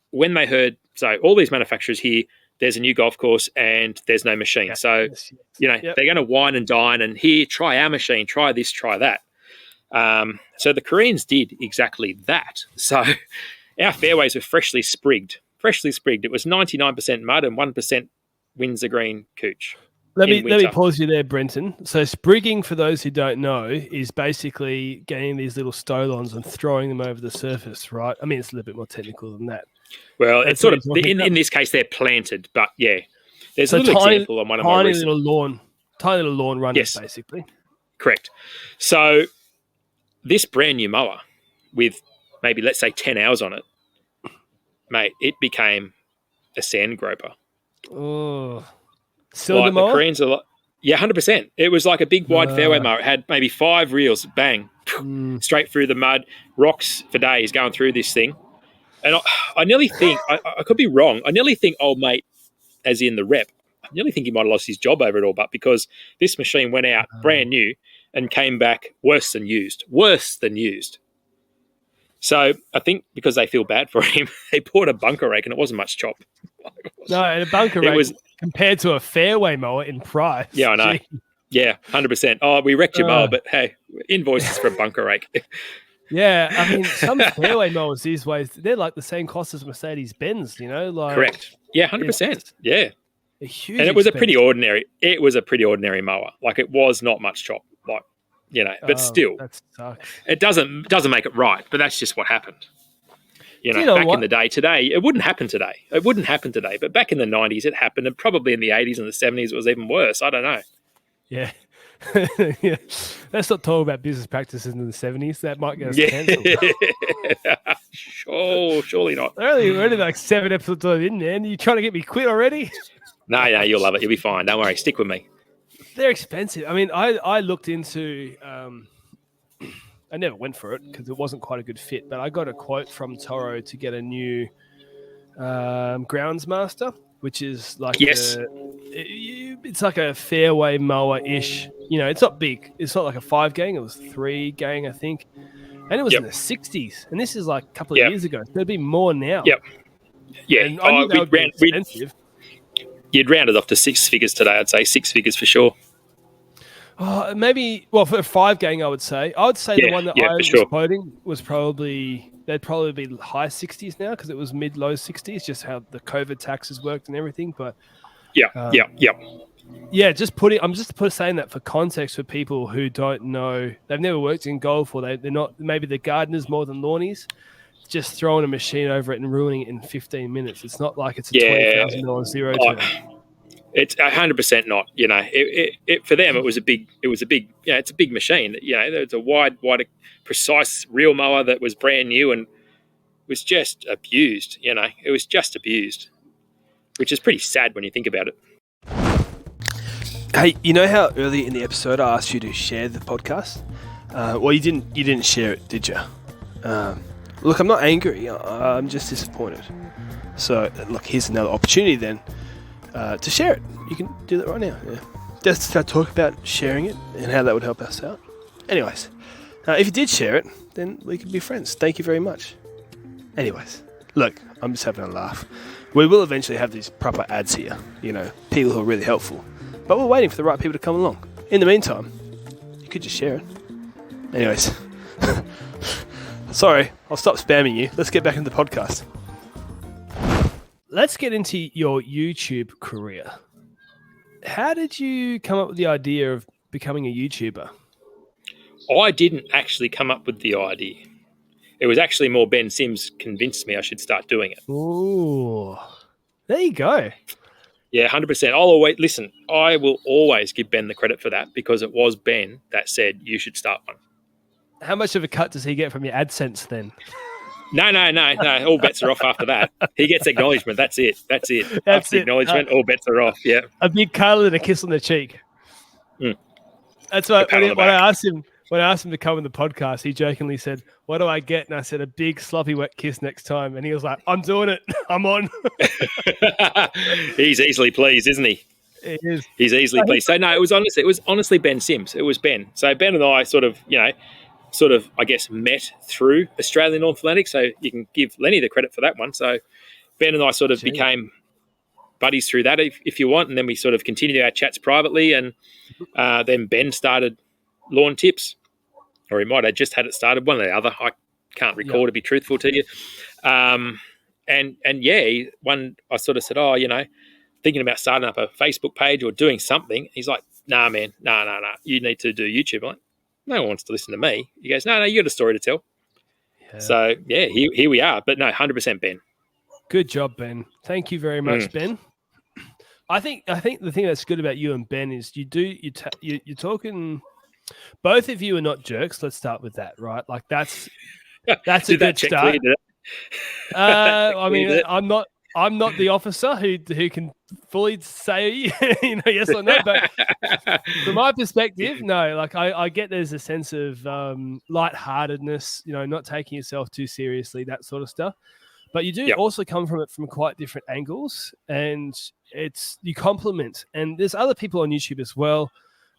When they heard, so all these manufacturers here, there's a new golf course and there's no machine.
Yes,
so, they're going to wine and dine and here, try our machine, try this, try that. So the Koreans did exactly that. So our fairways were freshly sprigged. It was 99% mud and 1% Windsor Green Cooch.
Let me pause you there, Brenton. So sprigging, for those who don't know, is basically getting these little stolons and throwing them over the surface, right? I mean, it's a little bit more technical than that.
Well, it's sort of in this case they're planted, but there's a little example on one of my recent
tiny little lawn runners, basically.
Correct. So this brand new mower with maybe let's say 10 hours on it, mate, it became a sand groper.
Oh,
cylinder mower? The Koreans are 100%. It was like a big wide fairway mower. It had maybe 5 reels, bang, straight through the mud, rocks for days going through this thing. And I nearly think, I could be wrong, I nearly think old mate, as in the rep, I nearly think he might have lost his job over it all, but because this machine went out brand new and came back worse than used. So I think because they feel bad for him, they bought a bunker rake and it wasn't much chop.
No, and a bunker rake was compared to a fairway mower in price.
Yeah, I know. Gee. Yeah, 100%. Oh, we wrecked your mower, but hey, invoices for a bunker rake.
Yeah, I mean, some fairway mowers these ways, they're like the same cost as Mercedes-Benz,
Correct. Yeah, 100%. Yeah.
A huge
and it was a pretty ordinary mower. Like, it was not much chop, but still,
that sucks.
It doesn't make it right, but that's just what happened. Back in the day, today, it wouldn't happen today. But back in the 90s, it happened, and probably in the 80s and the 70s, it was even worse. I don't know.
Yeah. Yeah. Let's not talk about business practices in the 70s. That might get us cancelled.
Surely not.
We're only like 7 episodes in there, and you're trying to get me quit already?
No, you'll love it. You'll be fine. Don't worry. Stick with me.
They're expensive. I mean, I looked into... I never went for it because it wasn't quite a good fit, but I got a quote from Toro to get a new Groundsmaster, which is like it's like a fairway mower-ish. It's not big. It's not like a 5-gang. It was 3-gang, I think. And it was in the 60s. And this is like a couple of years ago. There'd be more now.
Yep. Yeah.
And I knew that would be expensive.
You'd round it off to 6 figures today. I'd say 6 figures for sure.
Maybe, well, for a 5 gang, I would say. I would say the
Yeah,
one that
yeah,
I
for
was
sure.
quoting was they'd probably be high 60s now because it was low 60s, just how the COVID taxes worked and everything. But
Yeah, yeah,
um,
yeah,
yeah, I'm just saying that for context for people who don't know, they've never worked in golf or they're not, maybe they're gardeners more than lawnies, just throwing a machine over it and ruining it in 15 minutes. It's not like it's a
yeah.
$20,000 zero
Oh,
turn.
it's 100% not. You know, for them it was a big. Yeah, it's a big machine. You know, it's a wide, precise reel mower that was brand new and was just abused. You know, it was just abused, which is pretty sad when you think about it.
Hey, you know how early in the episode I asked you to share the podcast? Well, you didn't. You didn't share it, did you? Look, I'm not angry. I'm just disappointed. So, look, here's another opportunity then to share it. You can do that right now. Yeah. Let's talk about sharing it and how that would help us out. Anyways, if you did share it, then we could be friends. Thank you very much. Anyways, look, I'm just having a laugh. We will eventually have these proper ads here. You know, people who are really helpful. But we're waiting for the right people to come along. In the meantime, you could just share it. Anyways, sorry, I'll stop spamming you. Let's get back into the podcast. Let's get into your YouTube career. How did you come up with the idea of becoming a YouTuber?
I didn't actually come up with the idea. It was actually more Ben Sims convinced me I should start doing it.
Ooh, there you go.
Yeah, 100%. I'll always listen. I will always give Ben the credit for that because it was Ben that said you should start one.
How much of a cut does he get from your AdSense then?
No. All bets are off after that. He gets acknowledgement. That's it. After acknowledgement, all bets are off. Yeah.
A big cuddle and a kiss on the cheek.
Mm.
That's why when I asked him to come on the podcast, he jokingly said, "What do I get?" And I said, "A big sloppy wet kiss next time." And he was like, "I'm doing it. I'm on."
He's easily pleased, isn't he?
It is.
He's easily pleased. So no, it was honestly Ben Sims. It was Ben. So Ben and I sort of, I guess, met through Australian Orthodontix. So you can give Lenny the credit for that one. So Ben and I sort of became buddies through that, if you want. And then we sort of continued our chats privately. And then Ben started Lawn Tips, or he might have just had it started, one or the other. I can't recall, to be truthful to you. And one I sort of said, thinking about starting up a Facebook page or doing something. He's like, nah, man, nah. You need to do YouTube. I'm like, no one wants to listen to me. He goes, no, you got a story to tell. Yeah. So, yeah, here we are. But no, 100% Ben.
Good job, Ben. Thank you very much, Ben. I think the thing that's good about you and Ben is you're talking. Both of you are not jerks. Let's start with that, right? Like that's a good start. I mean, I'm not the officer who can fully say yes or no, but from my perspective, no. Like I get there's a sense of lightheartedness, not taking yourself too seriously, that sort of stuff. But you do also come from it from quite different angles, and you complement. And there's other people on YouTube as well.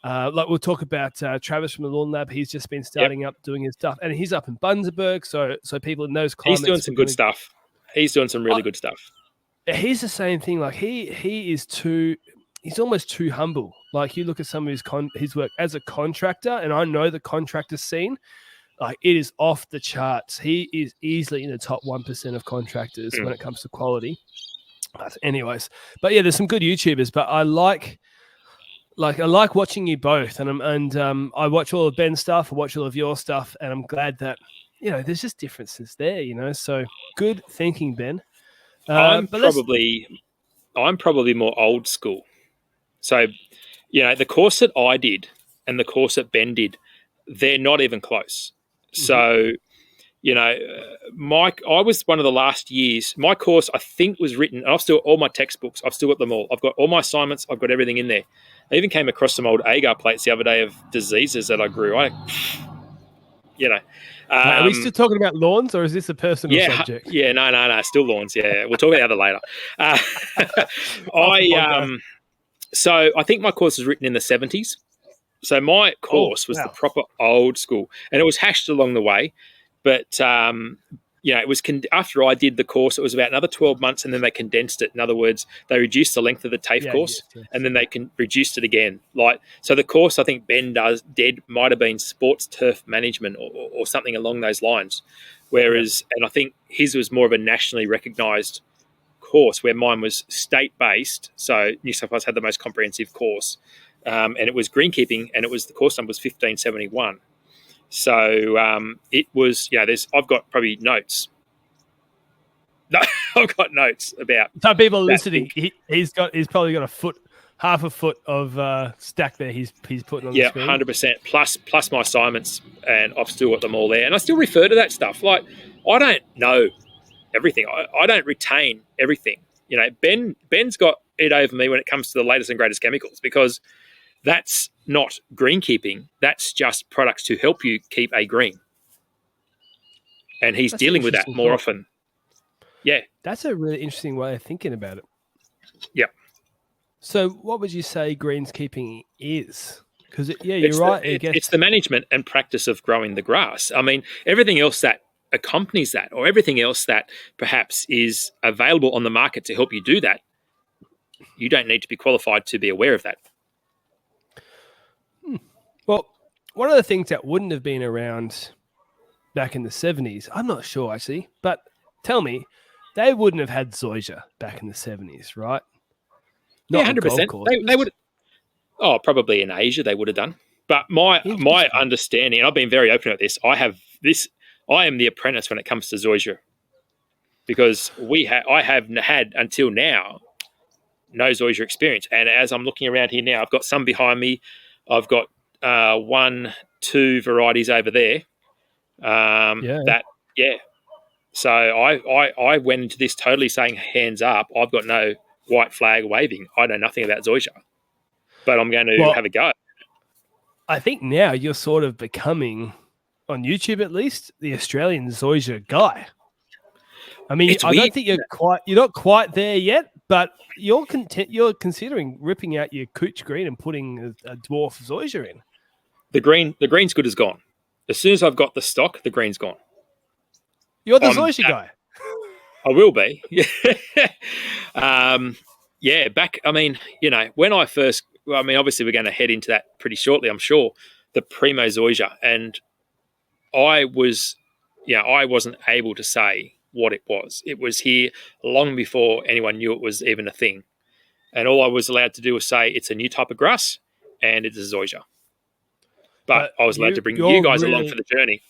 Like we'll talk about Travis from the Lawn Lab. He's just been starting up doing his stuff, and he's up in Bundaberg. So people in those climates.
He's doing some good stuff. He's doing some really good stuff.
He's the same thing. Like he's almost too humble. Like you look at some of his work as a contractor, and I know the contractor scene. Like it is off the charts. He is easily in the top 1% of contractors when it comes to quality. But anyways, yeah, there's some good YouTubers. But I like watching you both, and I watch all of Ben's stuff, I watch all of your stuff, and I'm glad that there's just differences there. So good thinking, Ben.
I'm probably more old school. So, the course that I did and the course that Ben did, they're not even close. So, Mike, I was one of the last years. My course, I think, was written. I've still all my textbooks. I've still got them all. I've got all my assignments. I've got everything in there. I even came across some old agar plates the other day of diseases that I grew.
Are we still talking about lawns, or is this a personal subject?
Yeah, no, still lawns. Yeah, we'll talk about that later. So I think my course was written in the 70s. So my course was the proper old school, and it was hashed along the way. But it was after I did the course, it was about another 12 months, and then they condensed it. In other words, they reduced the length of the TAFE course, and then they reduced it again. So the course I think Ben did might have been sports turf management or something along those lines. Whereas, and I think his was more of a nationally recognised course, where mine was state-based. So New South Wales had the most comprehensive course, and it was greenkeeping, and the course number was 1571. So it was, I've got probably notes. No, I've got notes about.
So people listening, he's probably got half a foot of stack there. He's putting on the screen.
100%. Plus my assignments, and I've still got them all there, and I still refer to that stuff. Like, I don't know everything. I don't retain everything. Ben's got it over me when it comes to the latest and greatest chemicals, because that's not greenkeeping. That's just products to help you keep a green. And he's dealing with that more often. Yeah.
That's a really interesting way of thinking about it.
Yeah.
So what would you say greenskeeping is? Because, you're right.
It's the management and practice of growing the grass. I mean, everything else that accompanies that, or everything else that perhaps is available on the market to help you do that, you don't need to be qualified to be aware of that.
Well, one of the things that wouldn't have been around back in the 70s, I'm not sure actually, but tell me, they wouldn't have had Zoysia back in the 70s, right?
Not 100%. They would. Oh, probably in Asia they would have done. But my understanding, and I've been very open about this, I am the apprentice when it comes to Zoysia, because I have had until now no Zoysia experience. And as I'm looking around here now, I've got some behind me. I've got 1-2 varieties over there. So I went into this totally saying hands up. I've got no white flag waving. I know nothing about Zoysia, but I'm going to have a go.
I think now you're sort of becoming, on YouTube at least, the Australian Zoysia guy. I mean, I don't think you're not quite there yet, but you're considering ripping out your Cooch green and putting a dwarf Zoysia in.
The green's good as gone. As soon as I've got the stock, the green's gone.
You're the Zoysia guy.
I will be. When I first, obviously we're going to head into that pretty shortly, I'm sure, the Primo Zoysia. And I wasn't able to say what it was. It was here long before anyone knew it was even a thing. And all I was allowed to do was say it's a new type of grass and it's a Zoysia. But I was allowed to bring you guys along for the journey.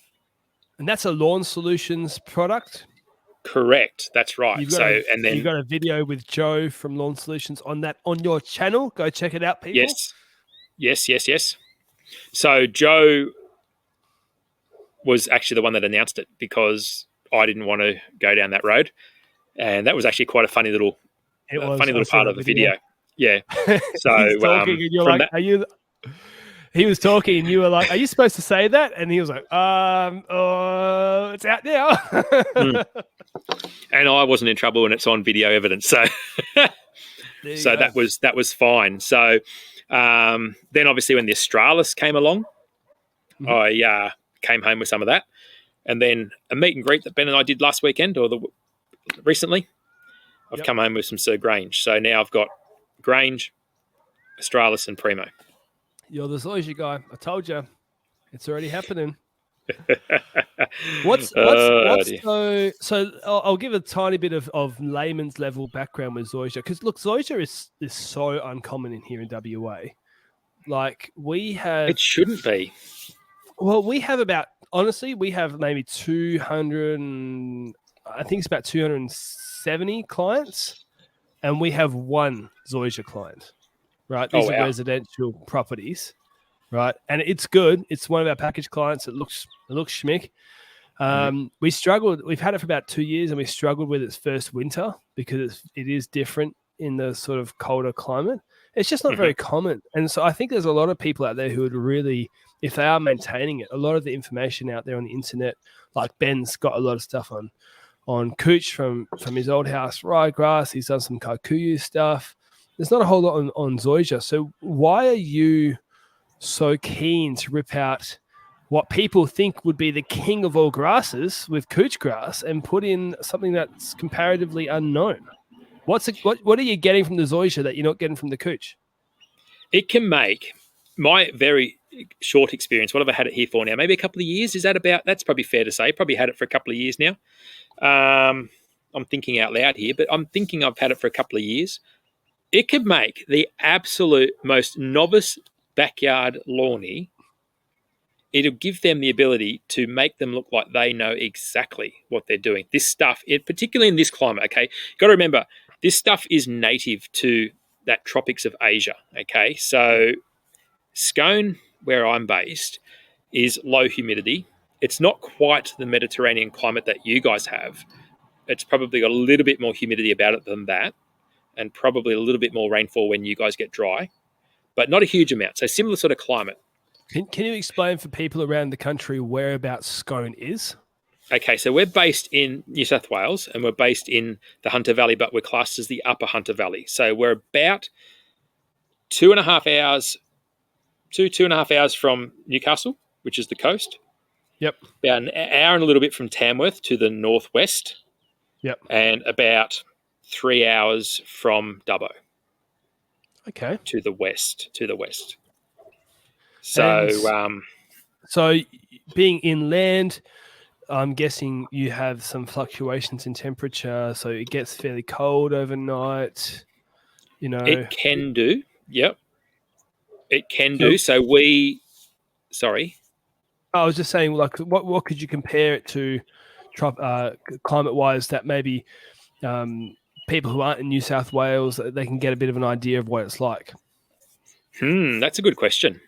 And that's a Lawn Solutions product?
Correct. That's right.
You've got a video with Joe from Lawn Solutions on your channel. Go check it out, people.
Yes. So Joe was actually the one that announced it, because I didn't want to go down that road. And that was actually quite a funny little part of the video. Yeah. So
he's talking and you're like, he was talking and you were like, are you supposed to say that? And he was like, it's out now.
And I wasn't in trouble, and it's on video evidence. So that was fine. So then obviously when the Australis came along, I came home with some of that. And then a meet and greet that Ben and I did last weekend, recently, I've come home with some Sir Grange. So now I've got Grange, Australis, and Primo.
You're the Zoysia guy. I told you. It's already happening. So I'll give a tiny bit of layman's level background with Zoysia, because look, Zoysia is so uncommon in here in WA. Like, it
shouldn't be.
Well, we have maybe 200, I think it's about 270 clients, and we have one Zoysia client. Right, these are residential properties, right? And it's good. It's one of our package clients. It looks schmick. We struggled. We've had it for about 2 years, and we struggled with its first winter because it is different in the sort of colder climate. It's just not very common, and so I think there's a lot of people out there who would really, if they are maintaining it, a lot of the information out there on the internet, like Ben's got a lot of stuff on Cooch from his old house, ryegrass. He's done some Kikuyu stuff. There's not a whole lot on Zoysia. So why are you so keen to rip out what people think would be the king of all grasses with Cooch grass and put in something that's comparatively unknown. What are you getting from the Zoysia that you're not getting from the Cooch?
It can make my very short experience. What have I had it here for now? Maybe a couple of years. Is that about? That's probably fair to say. Probably had it for a couple of years now. I'm thinking out loud here, but I'm thinking I've had it for a couple of years. It could make the absolute most novice backyard lawny. It'll give them the ability to make them look like they know exactly what they're doing. This stuff, particularly in this climate, okay, got to remember, this stuff is native to that tropics of Asia, okay? So Scone, where I'm based, is low humidity. It's not quite the Mediterranean climate that you guys have. It's probably got a little bit more humidity about it than that, and probably a little bit more rainfall when you guys get dry, but not a huge amount. So similar sort of climate.
Can you explain for people around the country whereabouts Scone is?
Okay, so we're based in New South Wales and we're based in the Hunter Valley, but we're classed as the Upper Hunter Valley. So we're about 2.5 hours from Newcastle, which is the coast.
Yep.
About an hour and a little bit from Tamworth to the northwest.
Yep.
And about 3 hours from Dubbo.
Okay.
To the west. So,
so being inland, I'm guessing you have some fluctuations in temperature, so it gets fairly cold overnight. You know,
it can do. Yep, it can do. So sorry,
I was just saying, like, what could you compare it to, climate-wise, that maybe people who aren't in New South Wales, they can get a bit of an idea of what it's like.
That's a good question.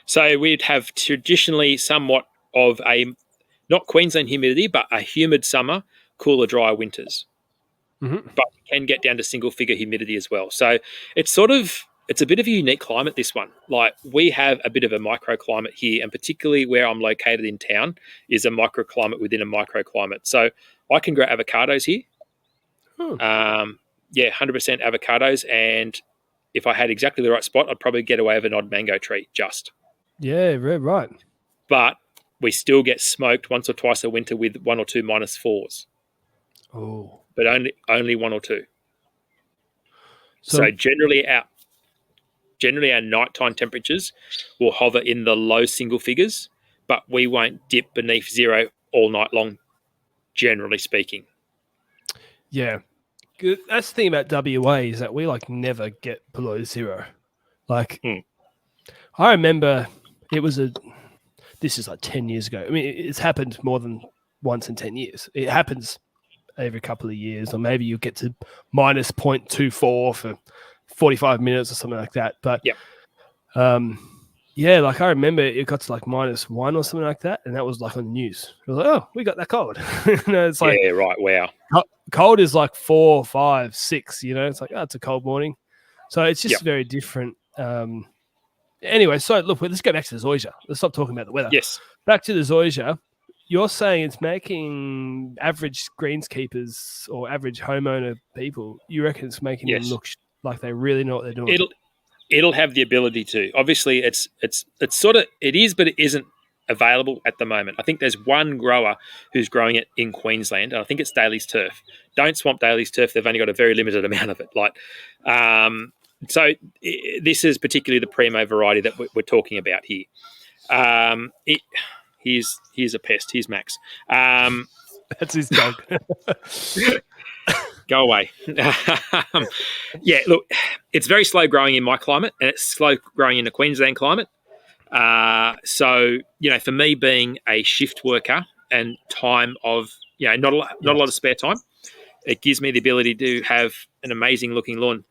So we'd have traditionally somewhat of a, not Queensland humidity, but a humid summer, cooler, drier winters.
Mm-hmm.
But it can get down to single figure humidity as well. So it's a bit of a unique climate, this one. Like, we have a bit of a microclimate here, and particularly where I'm located in town is a microclimate within a microclimate. So I can grow avocados here. 100% avocados. And if I had exactly the right spot, I'd probably get away with an odd mango tree just.
Yeah, right.
But we still get smoked once or twice a winter with 1 or 2 -4s.
Oh.
But only 1 or 2. So generally our nighttime temperatures will hover in the low single figures, but we won't dip beneath zero all night long, generally speaking.
Yeah. That's the thing about WA is that we never get below zero. I remember this is 10 years ago. I mean, it's happened more than once in 10 years. It happens every couple of years, or maybe you get to minus 0.24 for 45 minutes or something like that. But I remember it got to -1 or something like that, and that was on the news. It was like, oh, we got that cold. It's like,
yeah, right. Wow.
Cold is 4, 5, 6. It's like, oh, it's a cold morning. So it's just very different. Anyway, so look, let's go back to the Zoysia. Let's stop talking about the weather.
Yes.
Back to the Zoysia. You're saying it's making average greenskeepers or average homeowner people, you reckon it's making them look like they really know what they're doing?
It'll have the ability to. Obviously, it is, but it isn't available at the moment. I think there's one grower who's growing it in Queensland, and I think it's Daly's Turf. Don't swamp Daly's Turf. They've only got a very limited amount of it. So this is particularly the Primo variety that we're talking about here. Here's a pest. Here's Max.
That's his dog.
Go away. Look, it's very slow growing in my climate, and it's slow growing in the Queensland climate. So, for me being a shift worker and time of, not a lot of spare time, it gives me the ability to have an amazing looking lawn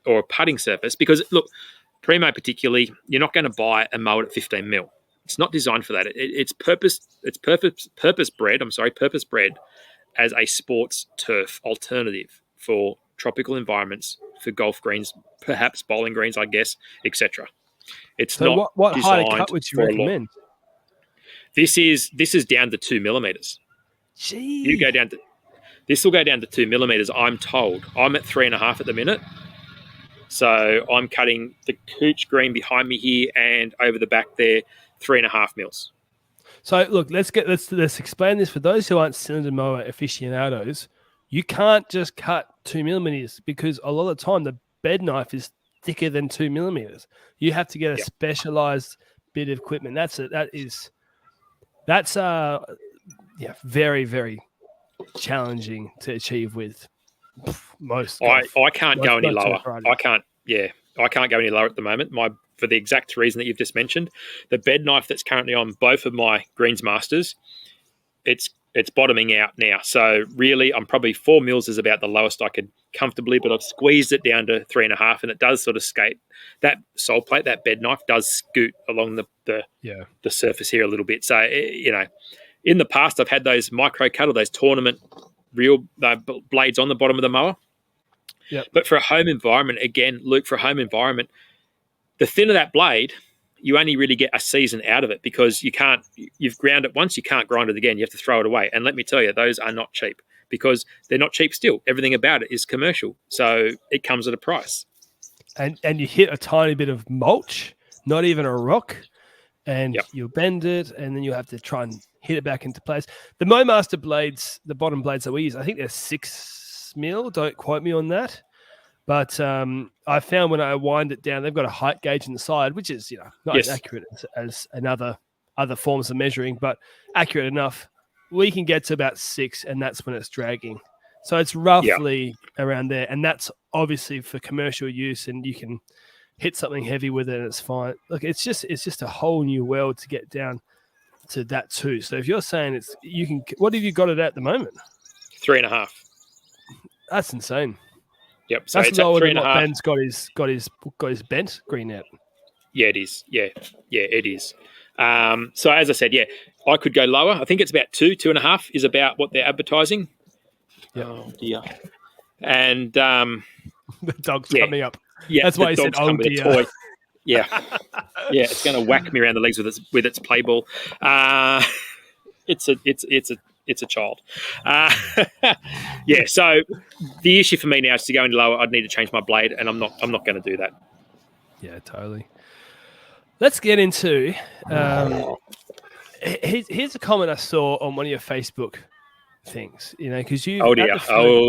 or a putting surface. Because look, Primo particularly, you're not going to buy a mower at 15 mil. It's not designed for that. It's purpose bred as a sports turf alternative for tropical environments, for golf greens, perhaps bowling greens, I guess, etc. It's
so
not
what height of
designed
cut would you
for
recommend?
This is down to 2 millimeters.
Gee.
This will go down to 2 millimeters. I'm told. I'm at 3.5 at the minute. So I'm cutting the Cooch green behind me here, and over the back there, 3.5 mils.
So look, let's explain this for those who aren't cylinder mower aficionados. You can't just cut 2 millimeters because a lot of the time the bed knife is thicker than 2 millimeters. You have to get a specialized bit of equipment. That's very, very challenging to achieve with most.
I can't go any lower.
varieties.
I can't go any lower at the moment. For the exact reason that you've just mentioned, the bed knife that's currently on both of my Greensmasters, it's bottoming out now. So really, I'm probably 4 mils is about the lowest I could comfortably, but I've squeezed it down to 3.5, and it does sort of skate. That sole plate, that bed knife, does scoot along the surface here a little bit. So in the past, I've had those micro cut or those tournament real blades on the bottom of the mower.
Yep.
But for a home environment, again, Luke, for a home environment, the thinner that blade, you only really get a season out of it because you've ground it once, you can't grind it again. You have to throw it away. And let me tell you, those are not cheap because they're not cheap still. Everything about it is commercial. So it comes at a price.
And you hit a tiny bit of mulch, not even a rock, and you'll bend it, and then you have to try and hit it back into place. The MowMaster blades, the bottom blades that we use, I think they're 6 mil. Don't quote me on that. But I found when I wind it down, they've got a height gauge in the side, which is not as accurate as other forms of measuring, but accurate enough. We can get to about 6, and that's when it's dragging. So it's roughly around there, and that's obviously for commercial use, and you can hit something heavy with it, and it's fine. Look, it's just a whole new world to get down to that too. So if you're saying what have you got it at the moment?
3.5. That's
insane.
Yep. So
that's
it's
lower
at 3.5.
than what Ben's got his bent green at.
Yeah, it is. Yeah, it is. So as I said, I could go lower. I think it's about 2.5 is about what they're advertising.
Yep.
Oh dear. And
the dog's coming up.
Yeah,
that's why he said, "Oh dear."
Toy. Yeah, it's going to whack me around the legs with its play ball. It's a child. So the issue for me now is to go any lower. I'd need to change my blade, and I'm not going to do that.
Yeah, totally. Let's get into. Here's a comment I saw on one of your Facebook things. Because you.
Oh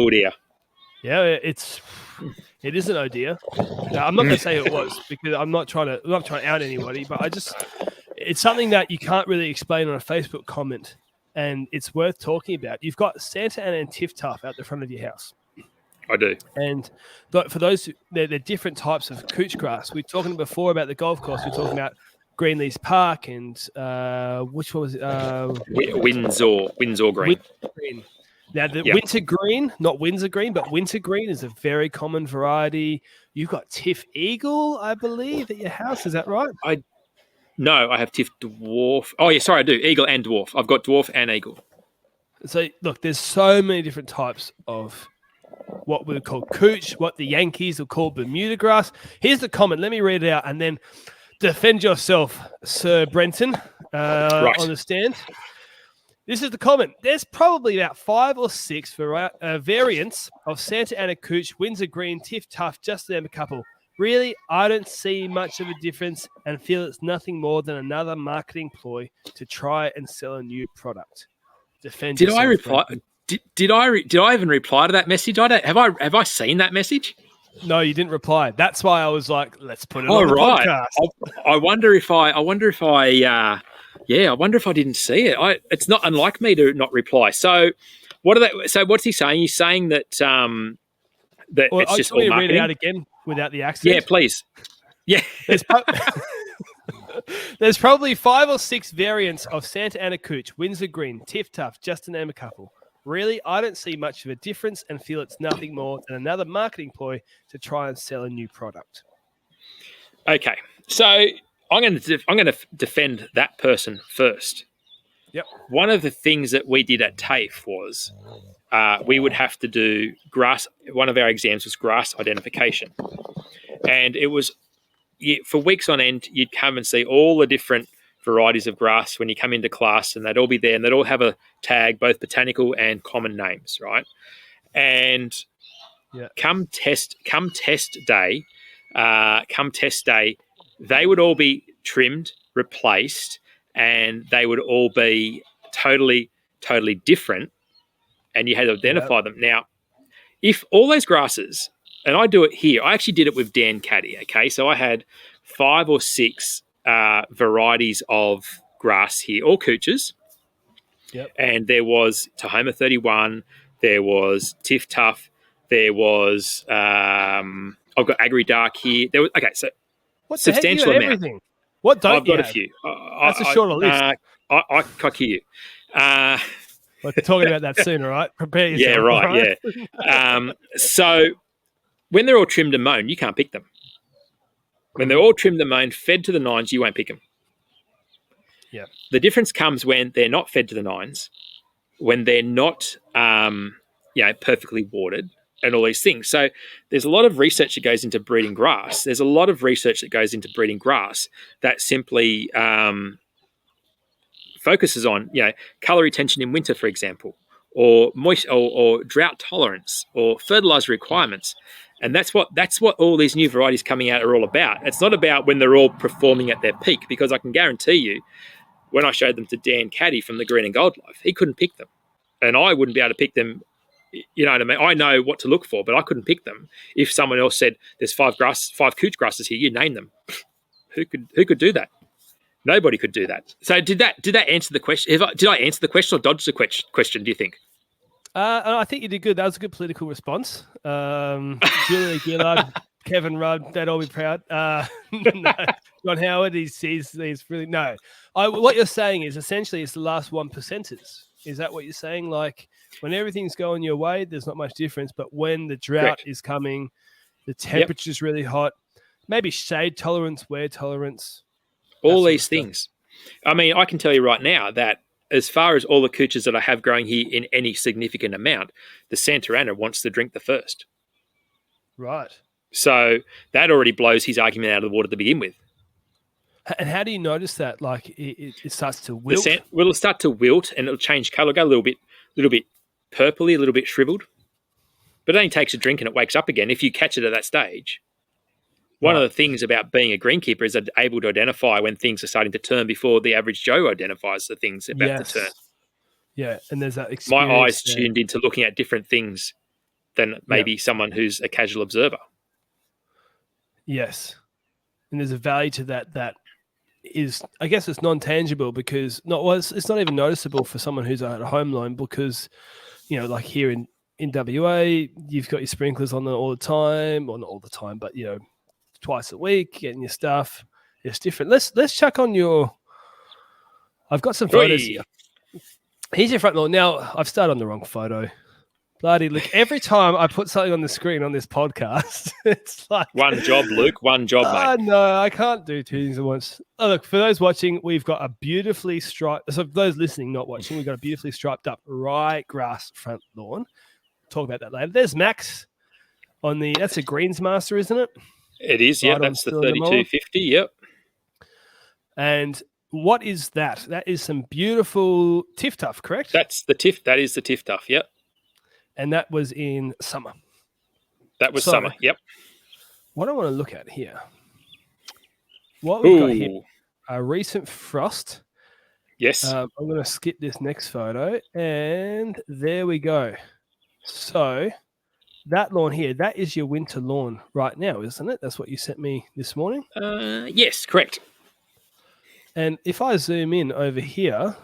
dear.
Yeah, it isn't oh dear. No, I'm not going to say it was because I'm not trying to out anybody, but it's something that you can't really explain on a Facebook comment. And it's worth talking about. You've got Santa Ana and TifTuf out the front of your house.
I do.
And for those, they're different types of Cooch grass. We were talking before about the golf course. We were talking about Greenleys Park and which one was it?
Windsor Green.
Now, the winter green, not Windsor green, but winter green is a very common variety. You've got Tif Eagle, I believe, at your house. Is that right?
No, I have Tif Dwarf. Oh, yeah, sorry, I do. Eagle and Dwarf. I've got Dwarf and Eagle.
So, look, there's so many different types of what we would call Cooch, what the Yankees will call Bermuda grass. Here's the comment. Let me read it out and then defend yourself, Sir Brenton, on the stand. This is the comment. There's probably about 5 or 6 variants of Santa Ana Cooch, Windsor Green, TifTuf, just to name a couple. Really, I don't see much of a difference and feel it's nothing more than another marketing ploy to try and sell a new product. Defend yourself.
I reply? Did I even reply to that message? Have I seen that message?
No, you didn't reply. That's why I was like, let's put it on the podcast.
I wonder if I didn't see it. It's not unlike me to not reply. So what's he saying? He's saying that it's just all marketing.
Read it out again without the accent.
Yeah, please. Yeah.
There's probably 5 or 6 variants of Santa Ana Cooch, Windsor Green, TifTuf, just to name a couple. Really, I don't see much of a difference and feel it's nothing more than another marketing ploy to try and sell a new product.
Okay, so I'm going to defend that person first.
Yep. One
of the things that we did at TAFE was we would have to do grass. One of our exams was grass identification, and it was for weeks on end. You'd come and see all the different varieties of grass when you come into class, and they'd all be there, and they'd all have a tag, both botanical and common names, right? And come test day, they would all be trimmed, replaced, and they would all be totally different, and you had to identify them. Now, if all those grasses, and I do it here, I actually did it with Dan Caddy, okay? So I had 5 or 6 varieties of grass here, all Cooches.
Yep.
And there was Tahoma 31, there was TifTuf, there was, I've got Agri Dark here. There was, okay, so
What the heck? You
substantial
got
amount.
everything. What don't
I've
you
got a
have?
few.
That's a shorter list.
I hear you.
We're talking about that soon, all right? Prepare yourself.
Yeah, right,
right?
yeah. So when they're all trimmed and mown, you can't pick them. When they're all trimmed and mown, fed to the nines, you won't pick them.
Yeah.
The difference comes when they're not fed to the nines, when they're not, perfectly watered, and all these things. So there's a lot of research that goes into breeding grass. There's a lot of research that goes into breeding grass that simply focuses on, color retention in winter, for example, or moist or drought tolerance, or fertilizer requirements. And that's what all these new varieties coming out are all about. It's not about when they're all performing at their peak, because I can guarantee you, when I showed them to Dan Caddy from the Green and Gold Life, he couldn't pick them, and I wouldn't be able to pick them. You know what I mean? I know what to look for, but I couldn't pick them. If someone else said there's 5 Cooch grasses here, you name them. Who could do that? Nobody could do that. So did that answer the question? Did I answer the question or dodge the question? Do you think?
I think you did good. That was a good political response. Julia Gillard, Kevin Rudd, they'd all be proud. No, John Howard, he's really no. What you're saying is essentially it's the last 1%ers. Is that what you're saying? Like when everything's going your way, there's not much difference. But when the drought is coming, the temperature's really hot, maybe shade tolerance, wear tolerance,
all these things. I mean, I can tell you right now that as far as all the Cooches that I have growing here in any significant amount, the Santa Ana wants to drink the first.
Right.
So that already blows his argument out of the water to begin with.
And how do you notice that? Like it starts to wilt?
It'll start to wilt and it'll change colour, go a little bit purpley, a little bit shriveled. But it only takes a drink and it wakes up again if you catch it at that stage. One of the things about being a greenkeeper is able to identify when things are starting to turn before the average Joe identifies the things about to turn.
Yeah, and there's that experience.
My eyes tuned into looking at different things than maybe someone who's a casual observer.
Yes. And there's a value to that is, I guess it's non-tangible because it's not even noticeable for someone who's at a home loan because, like here in WA, you've got your sprinklers on all the time, or not all the time, but, twice a week, getting your stuff. It's different. Let's check on I've got some photos here. Here's your front lawn. Now, I've started on the wrong photo. Bloody look, every time I put something on the screen on this podcast, it's like...
One job, Luke. One job, mate.
No, I can't do 2 things at once. Oh, look, for those watching, we've got a beautifully striped... So for those listening, not watching, we've got a beautifully striped up ryegrass front lawn. Talk about that later. There's Max on the... That's a Greensmaster, isn't it?
It is, yeah. That's the 3250, yep.
And what is that? That is some beautiful TifTuf, correct?
That's the Tif. That is the TifTuf, yep.
And that was in summer.
That was summer, yep.
What I want to look at here, what we've got here, a recent frost.
Yes.
I'm going to skip this next photo, and there we go. So that lawn here, that is your winter lawn right now, isn't it? That's what you sent me this morning?
Yes, correct.
And if I zoom in over here,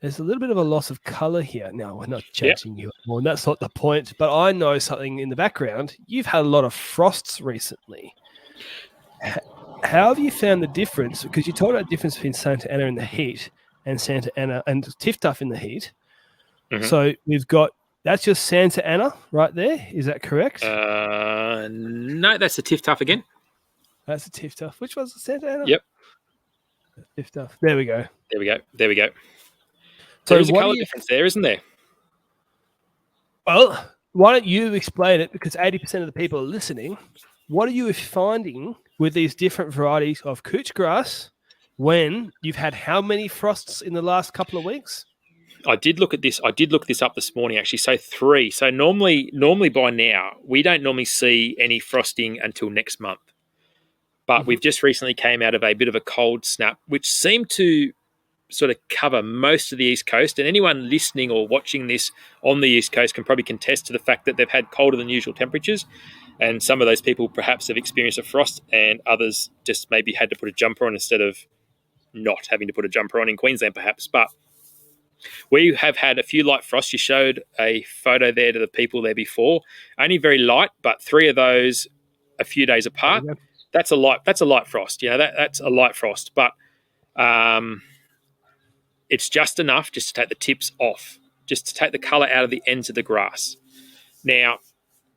there's a little bit of a loss of color here. Now, we're not judging you anymore, and that's not the point, but I know something in the background. You've had a lot of frosts recently. How have you found the difference? Because you talked about the difference between Santa Ana in the heat and Santa Ana and TifTuf in the heat. Mm-hmm. So we've got, that's your Santa Ana right there. Is that correct?
No, that's the TifTuf again.
That's the TifTuf. Which one's the Santa Ana?
Yep.
TifTuf. There we go.
There we go.
So
there's a colour difference there, isn't there?
Well, why don't you explain it? Because 80% of the people are listening. What are you finding with these different varieties of Cooch grass when you've had how many frosts in the last couple of weeks?
I did look at this. I did look this up this morning, actually. So 3. So normally by now, we don't normally see any frosting until next month. But we've just recently came out of a bit of a cold snap, which seemed to sort of cover most of the East Coast. And anyone listening or watching this on the East Coast can probably contest to the fact that they've had colder than usual temperatures. And some of those people perhaps have experienced a frost, and others just maybe had to put a jumper on instead of not having to put a jumper on in Queensland, perhaps. But we have had a few light frosts. You showed a photo there to the people there before. Only very light, but 3 of those a few days apart. That's a light frost. That's a light frost. But it's just enough just to take the tips off, just to take the colour out of the ends of the grass. Now,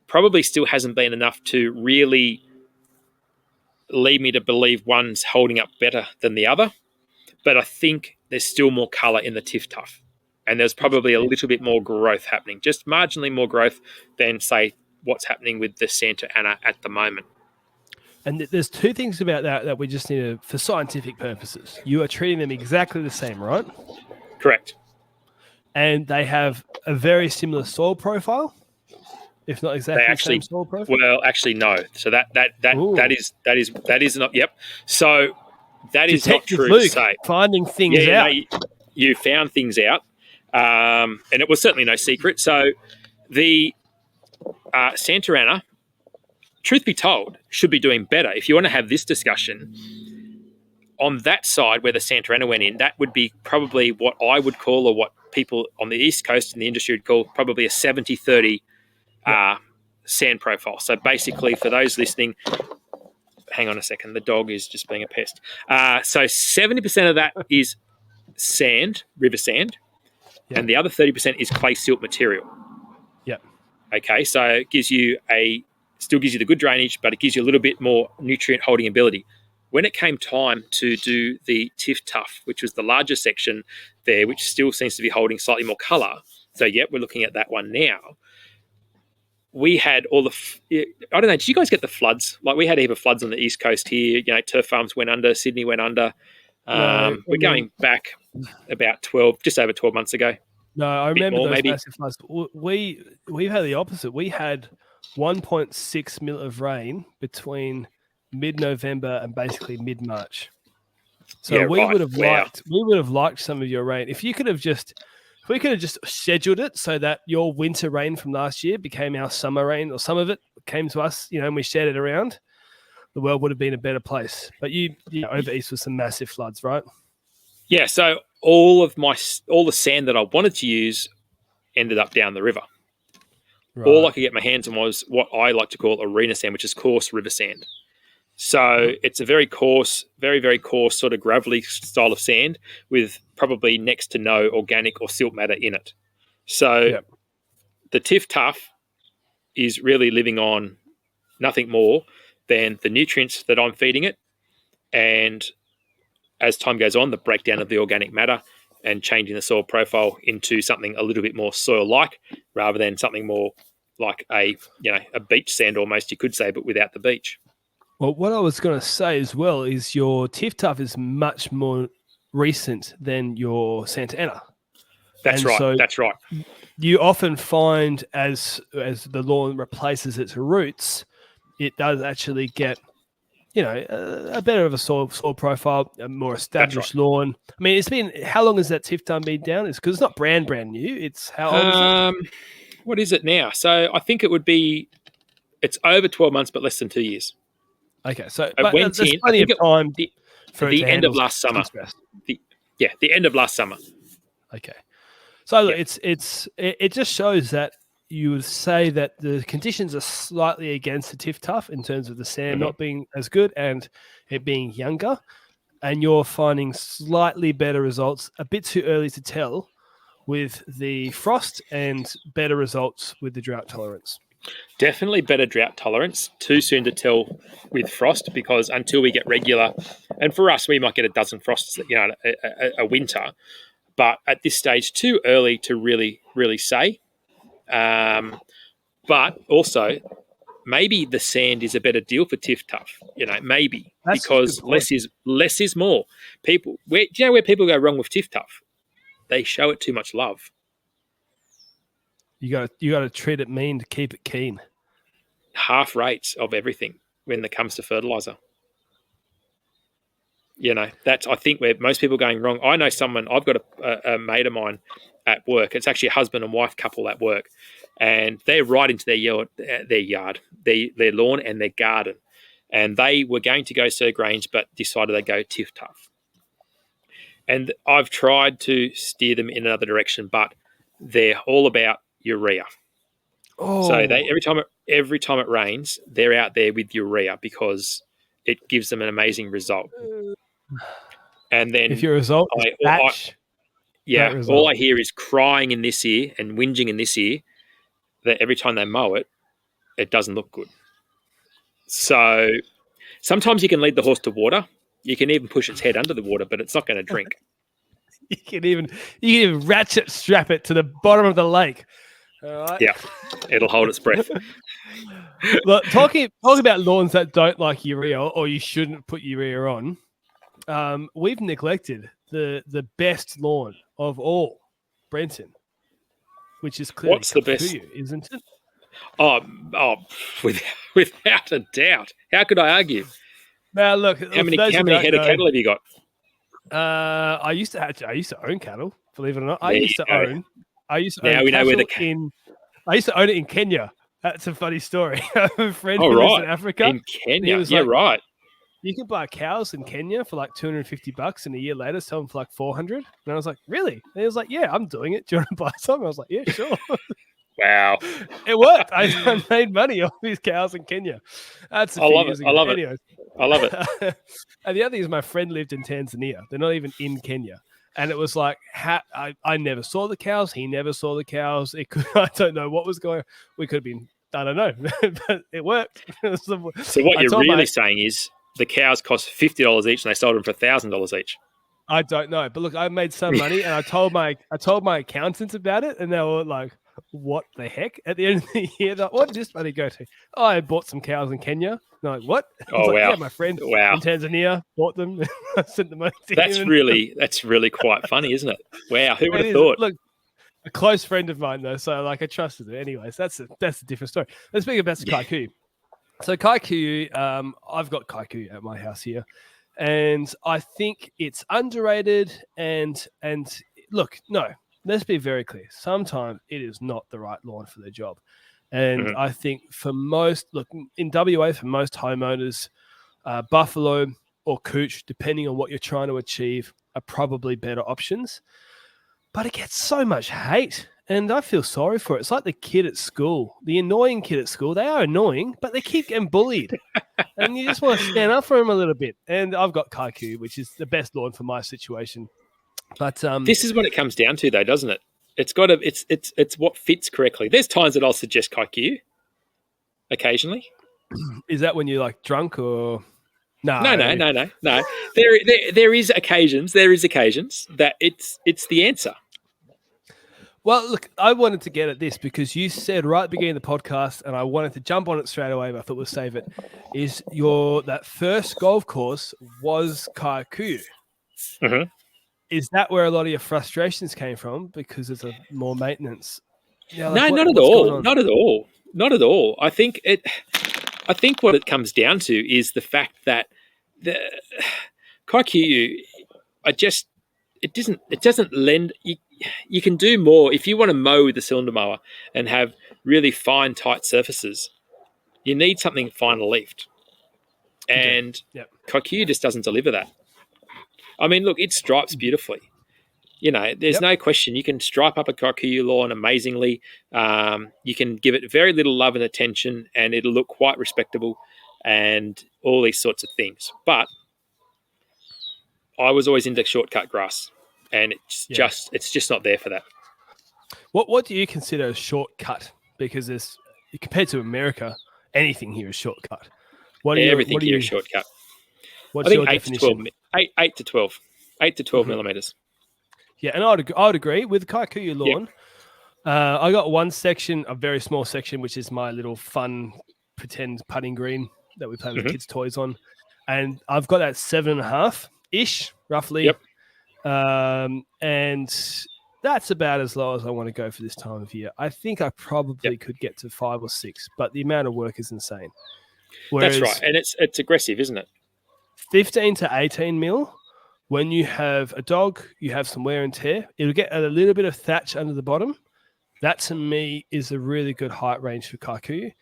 probably still hasn't been enough to really lead me to believe one's holding up better than the other. But I think there's still more colour in the TifTuf. And there's probably a little bit more growth happening, just marginally more growth than, say, what's happening with the Santa Ana at the moment.
And there's 2 things about that we just need to, for scientific purposes. You are treating them exactly the same, right?
Correct.
And they have a very similar soil profile, if not exactly the same soil profile.
Well, actually, no. So that is not. Yep. So that is not true
Luke,
to say.
Finding things out.
No, you found things out, and it was certainly no secret. So the Santa Ana, truth be told, should be doing better. If you want to have this discussion, on that side where the Santa Ana went in, that would be probably what I would call, or what people on the East Coast in the industry would call, probably a 70-30 sand profile. So basically, for those listening, hang on a second, the dog is just being a pest. So 70% of that is sand, river sand, and the other 30% is clay silt material.
Yep.
Okay, so it still gives you the good drainage, but it gives you a little bit more nutrient holding ability. When it came time to do the TifTuf, which was the larger section there, which still seems to be holding slightly more colour, so we're looking at that one now. We had all I don't know, did you guys get the floods? Like, we had a heap of floods on the East Coast here. Turf farms went under, Sydney went under. We're going back about just over 12 months ago.
No, I remember those massive floods. We've had the opposite. We had 1.6 mil of rain between mid-November and basically mid-March. So we would have liked some of your rain. If we could have just scheduled it so that your winter rain from last year became our summer rain, or some of it came to us, and we shared it around, the world would have been a better place. But over east was some massive floods, right? Yeah.
So all the sand that I wanted to use ended up down the river. Right. All I could get my hands on was what I like to call arena sand, which is coarse river sand. So it's a very coarse, very, very coarse sort of gravelly style of sand with probably next to no organic or silt matter in it. So the TifTuf is really living on nothing more than the nutrients that I'm feeding it, and as time goes on, the breakdown of the organic matter and changing the soil profile into something a little bit more soil-like rather than something more like a beach sand almost, you could say, but without the beach.
Well, what I was going to say as well is your TifTuf is much more recent than your Santa Ana.
That's right.
You often find as the lawn replaces its roots, it does actually get, a better of a soil profile, a more established lawn. I mean, it's been, how long has that TifTuf been down? It's because it's not brand new. It's how old is it?
What is it now? So I think it's over 12 months, but less than 2 years.
Okay, so
there's
plenty of time for
the end of last summer. The end of last summer.
Okay, so it just shows that you would say that the conditions are slightly against the TifTuf in terms of the sand not being as good and it being younger, and you're finding slightly better results. A bit too early to tell with the frost, and better results with the drought tolerance.
Definitely better drought tolerance. Too soon to tell with frost, because until we get regular, and for us, we might get a dozen frosts, a winter. But at this stage, too early to really, really say. But also, maybe the sand is a better deal for TifTuf. Maybe. That's because less is more. Do you know where people go wrong with TifTuf? They show it too much love.
You got to treat it mean to keep it keen.
Half rates of everything when it comes to fertilizer. That's, I think, where most people are going wrong. I know I've got a mate of mine at work. It's actually a husband and wife couple at work, and they're right into their lawn and their garden. And they were going to go Sir Grange, but decided they'd go TifTuf. And I've tried to steer them in another direction, but they're all about urea.
Oh,
So every time it rains, they're out there with urea because it gives them an amazing result. And then
if your result is batch,
all I hear is crying in this ear and whinging in this ear that every time they mow it, it doesn't look good. So sometimes you can lead the horse to water. You can even push its head under the water, but it's not going to drink.
You can even ratchet strap it to the bottom of the lake. All right.
Yeah, it'll hold its breath.
Look, talking about lawns that don't like urea, or you shouldn't put urea on. We've neglected the best lawn of all, Brenton, which is clearly
What's the best,
isn't it?
Oh, without a doubt. How could I argue?
Now, look,
how many head of cattle have you got?
I used to own cattle. Believe it or not, I used to own it in Kenya. That's a funny story. I have a friend who lives in Africa.
In Kenya, yeah, right.
You can buy cows in Kenya for like $250, and a year later sell them for like $400. And I was like, really? And he was like, yeah, I'm doing it. Do you want to buy some? I was like, yeah, sure.
Wow,
it worked. I made money off these cows in Kenya. That's a few years ago. Anyways.
I love it.
And the other thing is, my friend lived in Tanzania. They're not even in Kenya. And it was like, I never saw the cows. He never saw the cows. I don't know what was going on. We could have been, I don't know, but it worked.
So what you're really saying is the cows cost $50 each and they sold them for $1,000 each.
I don't know. But look, I made some money, and I told my accountants about it, and they were like, what the heck? At the end of the year, like, what did this money go to? Oh, I bought some cows in Kenya. And I'm like, what?
Oh, wow.
Yeah, my friend in Tanzania bought them. I sent the money to him.
That's really quite funny, isn't it? Wow, who would have thought?
Look, a close friend of mine, though, so like I trusted it. Anyways, that's a different story. Let's speak about Kikuyu. So Kikuyu, I've got Kikuyu at my house here, and I think it's underrated. And look, no. Let's be very clear. Sometimes it is not the right lawn for the job. And I think in WA, for most homeowners, Buffalo or Cooch, depending on what you're trying to achieve, are probably better options. But it gets so much hate, and I feel sorry for it. It's like the kid at school, the annoying kid at school. They are annoying, but they keep getting bullied. And you just want to stand up for them a little bit. And I've got Kikuyu, which is the best lawn for my situation. But
this is what it comes down to, though, doesn't it? It's what fits correctly. There's times that I'll suggest Kikuyu occasionally.
Is that when you're like drunk or no? There is occasions that it's the answer. Well, look, I wanted to get at this because you said right at the beginning of the podcast, and I wanted to jump on it straight away, but I thought we'll save it. Is that first golf course was Kikuyu?
Mm-hmm.
Is that where a lot of your frustrations came from because it's more maintenance?
Yeah, like not at all. Not at all. I think what it comes down to is the fact that the Kikuyu, it doesn't lend. You can do more if you want to mow with the cylinder mower and have really fine, tight surfaces. You need something finer leafed, and Kikuyu just doesn't deliver that. I mean, look, it stripes beautifully. There's no question. You can stripe up a Kikuyu lawn amazingly. You can give it very little love and attention, and it'll look quite respectable and all these sorts of things. But I was always into shortcut grass, and it's just not there for that.
What do you consider a shortcut? Because compared to America, anything here is shortcut.
Everything here is shortcut.
What's your definition?
8 to 12 millimeters.
Yeah, and I would agree with Kikuyu lawn. Yep. I got one section, a very small section, which is my little fun pretend putting green that we play with kids' toys on, and I've got that 7.5-ish roughly.
Yep.
And that's about as low as I want to go for this time of year. I think I probably could get to 5 or 6, but the amount of work is insane.
That's right, and it's aggressive, isn't it?
15 to 18 mil When you have a dog, you have some wear and tear. It'll get a little bit of thatch under the bottom. That to me is a really good height range for Kikuyu.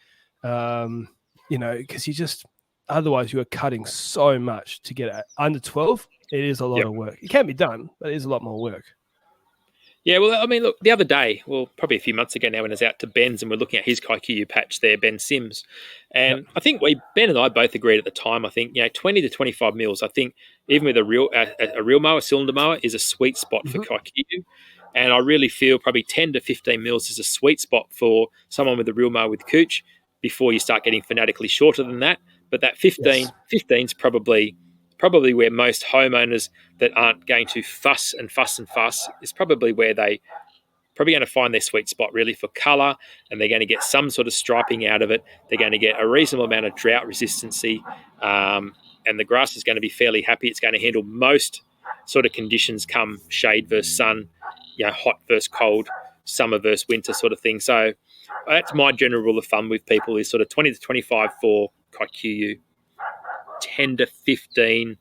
Because you just otherwise you are cutting so much to get under 12. It is a lot of work. It can be done, but it is a lot more work.
Yeah, well, I mean, look, the other day, probably a few months ago now, when I was out to Ben's and we're looking at his Kikuyu patch there, Ben Sims, and I think Ben and I both agreed at the time. I think 20 to 25 mils. I think even with a real mower, cylinder mower, is a sweet spot for Kikuyu, and I really feel probably 10 to 15 mils is a sweet spot for someone with a real mower with Cooch before you start getting fanatically shorter than that. But that 15 is probably where most homeowners that aren't going to fuss is probably where they probably going to find their sweet spot really for colour, and they're going to get some sort of striping out of it. They're going to get a reasonable amount of drought resistancy, and the grass is going to be fairly happy. It's going to handle most sort of conditions come shade versus sun, hot versus cold, summer versus winter sort of thing. So that's my general rule of thumb with people is sort of 20 to 25 for Kikuyu, 10 to 15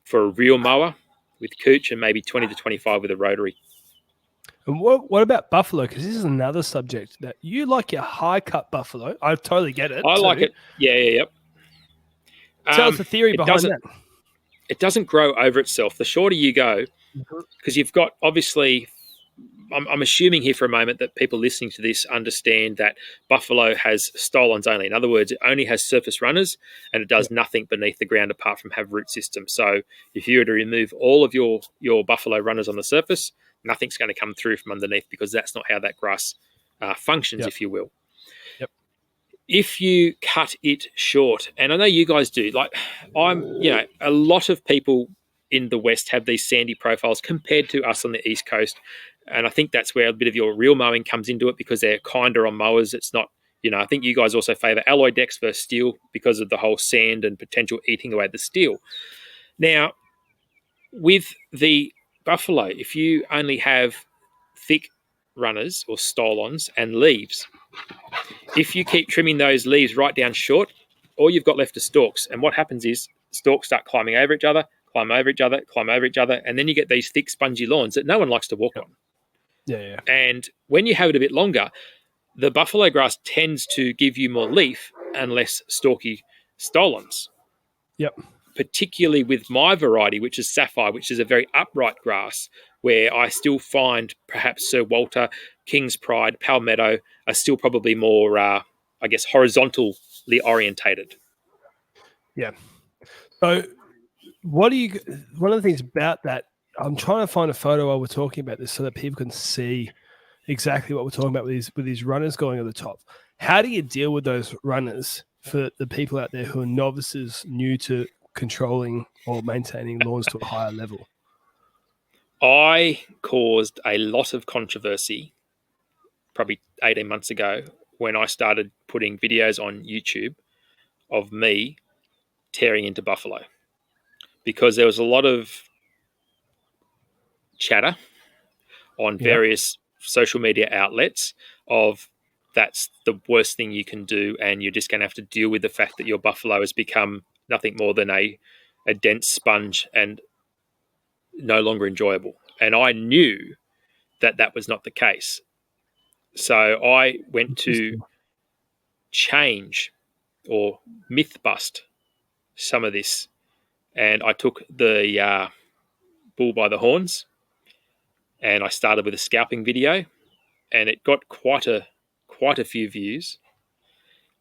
for a real mower with Cooch, and maybe 20 to 25 with a rotary.
And what about Buffalo? Because this is another subject that you like your high cut Buffalo. I totally get it.
I like it. Yeah.
Tell us the theory behind that.
It doesn't grow over itself. The shorter you go, because you've got obviously, I'm assuming here for a moment that people listening to this understand that Buffalo has stolons only. In other words, it only has surface runners and it does nothing beneath the ground apart from have root systems. So if you were to remove all of your Buffalo runners on the surface, nothing's going to come through from underneath because that's not how that grass functions, if you will. If you cut it short, and I know you guys do, like a lot of people in the West have these sandy profiles compared to us on the East Coast. And I think that's where a bit of your real mowing comes into it because they're kinder on mowers. It's not, I think you guys also favour alloy decks versus steel because of the whole sand and potential eating away the steel. Now, with the Buffalo, if you only have thick runners or stolons and leaves, if you keep trimming those leaves right down short, all you've got left are stalks. And what happens is stalks start climbing over each other, climb over each other, and then you get these thick, spongy lawns that no one likes to walk on.
Yeah.
And when you have it a bit longer, the buffalo grass tends to give you more leaf and less stalky stolons. Particularly with my variety, which is Sapphire, which is a very upright grass, where I still find perhaps Sir Walter, King's Pride, Palmetto are still probably more, horizontally orientated.
Yeah. So one of the things about that, I'm trying to find a photo while we're talking about this so that people can see exactly what we're talking about with these runners going at the top. How do you deal with those runners for the people out there who are novices, new to controlling or maintaining lawns to a higher level?
I caused a lot of controversy probably 18 months ago when I started putting videos on YouTube of me tearing into buffalo, because there was a lot of chatter on various social media outlets of that's the worst thing you can do, and you're just going to have to deal with the fact that your buffalo has become nothing more than a dense sponge and no longer enjoyable. And I knew that was not the case. So I went to change or myth bust some of this, and I took the bull by the horns, and I started with a scalping video, and it got quite a few views.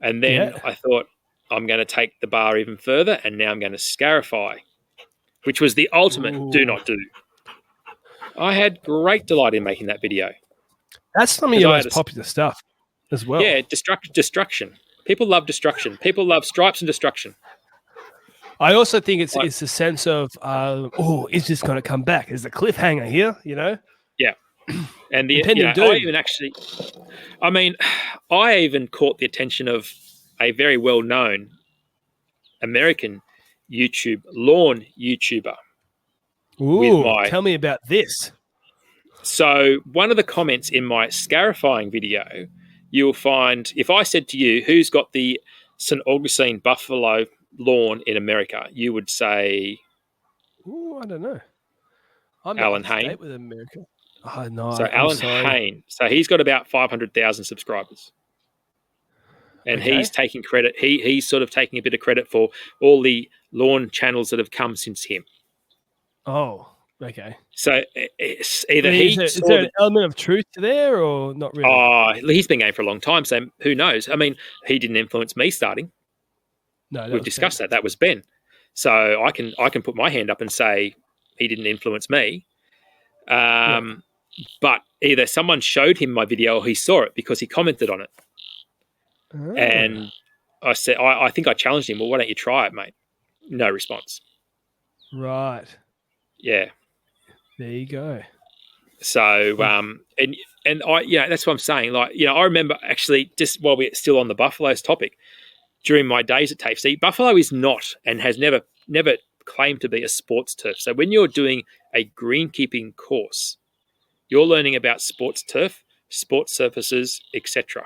And then I thought, I'm going to take the bar even further, and now I'm going to scarify, which was the ultimate do not do. I had great delight in making that video.
That's some of your most popular stuff as well.
Yeah, destruction. People love destruction. People love stripes and destruction.
I also think it's the sense of, is this going to come back? Is the cliffhanger here,
Yeah. And I even caught the attention of a very well-known American lawn YouTuber.
Tell me about this.
So one of the comments in my scarifying video, you'll find, if I said to you, who's got the St. Augustine buffalo lawn in America, you would say...
I don't know. I'm not
Alan
up to
Hayne.
date with America. Oh, no,
So
I'm
Alan
sorry.
Hayne. So he's got about 500,000 subscribers. And
Okay.
he's taking credit. He's sort of taking a bit of credit for all the lawn channels that have come since him.
Oh, okay.
So it's
I
either
mean,
he
is
saw
there an element of truth there or not really?
he's been going for a long time, so who knows? I mean, he didn't influence me starting.
No, that
We've
was
discussed
Ben.
that. That was Ben. So I can put my hand up and say he didn't influence me.
Yeah.
But either someone showed him my video or he saw it because he commented on it.
Ah,
And I said, I think I challenged him. Well, why don't you try it, mate? No response.
right.
Yeah.
There you go.
So, and I, that's what I'm saying. Like, I remember actually just while we're still on the Buffaloes topic, during my days at TAFE, see, Buffalo is not and has never claimed to be a sports turf. So when you're doing a greenkeeping course, you're learning about sports turf, sports surfaces, etc.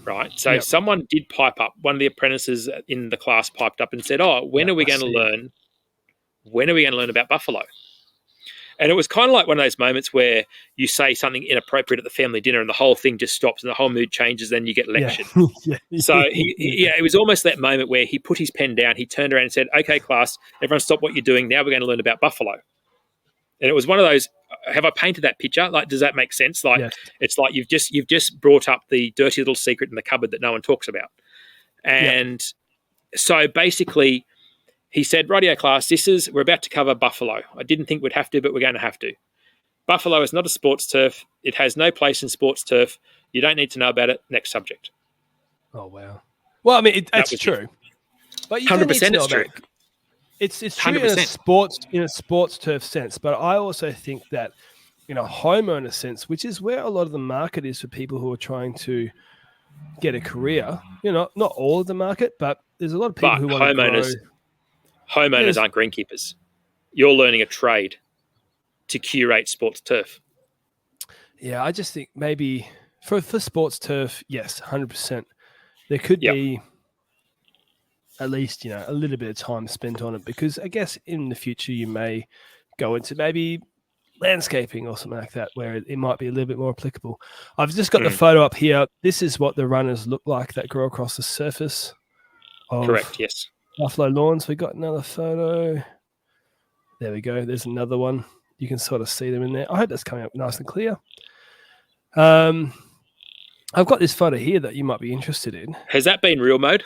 Right. So
Yep.
someone did pipe up. One of the apprentices in the class piped up and said, "Oh, when are we going to learn? When are we going to learn about buffalo?" And it was kind of like one of those moments where you say something inappropriate at the family dinner, and the whole thing just stops, and the whole mood changes. Then you get lectured.
Yeah.
So it was almost that moment where he put his pen down, he turned around and said, "Okay, class, everyone, stop what you're doing. Now we're going to learn about buffalo." And it was one of those. Have I painted that picture? Like, does that make sense? Like,
Yes.
it's like you've just brought up the dirty little secret in the cupboard that no one talks about. And so basically, he said, "Radio class, we're about to cover buffalo. I didn't think we'd have to, but we're going to have to. Buffalo is not a sports turf. It has no place in sports turf. You don't need to know about it. Next subject."
Oh, wow. Well, I mean, it's true. But you do need to know about it. It's true
100%.
in a sports turf sense, but I also think that in a homeowner sense, which is where a lot of the market is for people who are trying to get a career. Not all of the market, but there's a lot of people who want to grow.
Homeowners aren't greenkeepers. You're learning a trade to curate sports turf.
Yeah, I just think maybe for sports turf, yes, 100%. There could be at least, a little bit of time spent on it, because I guess in the future you may go into maybe landscaping or something like that, where it might be a little bit more applicable. I've just got the photo up here. This is what the runners look like that grow across the surface of
Correct, yes.
Buffalo lawns. We got another photo. There we go. There's another one. You can sort of see them in there. I hope that's coming up nice and clear. I've got this photo here that you might be interested in.
Has that been real mode?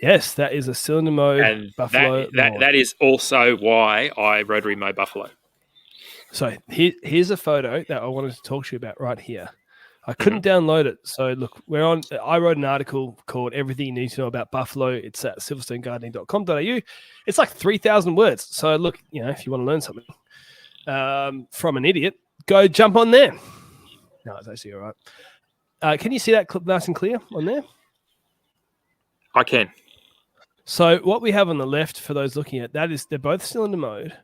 Yes, that is a cylinder mode
and
buffalo.
That is also why I rotary mow buffalo.
So here's a photo that I wanted to talk to you about right here. I couldn't download it. So look, I wrote an article called "Everything You Need to Know About Buffalo." It's at silverstonegardening.com.au. It's like 3,000 words. So look, if you want to learn something from an idiot, go jump on there. No, it's actually all right. Can you see that clip nice and clear on there?
I can. So
what we have on the left, for those looking at that, is they're both cylinder mode,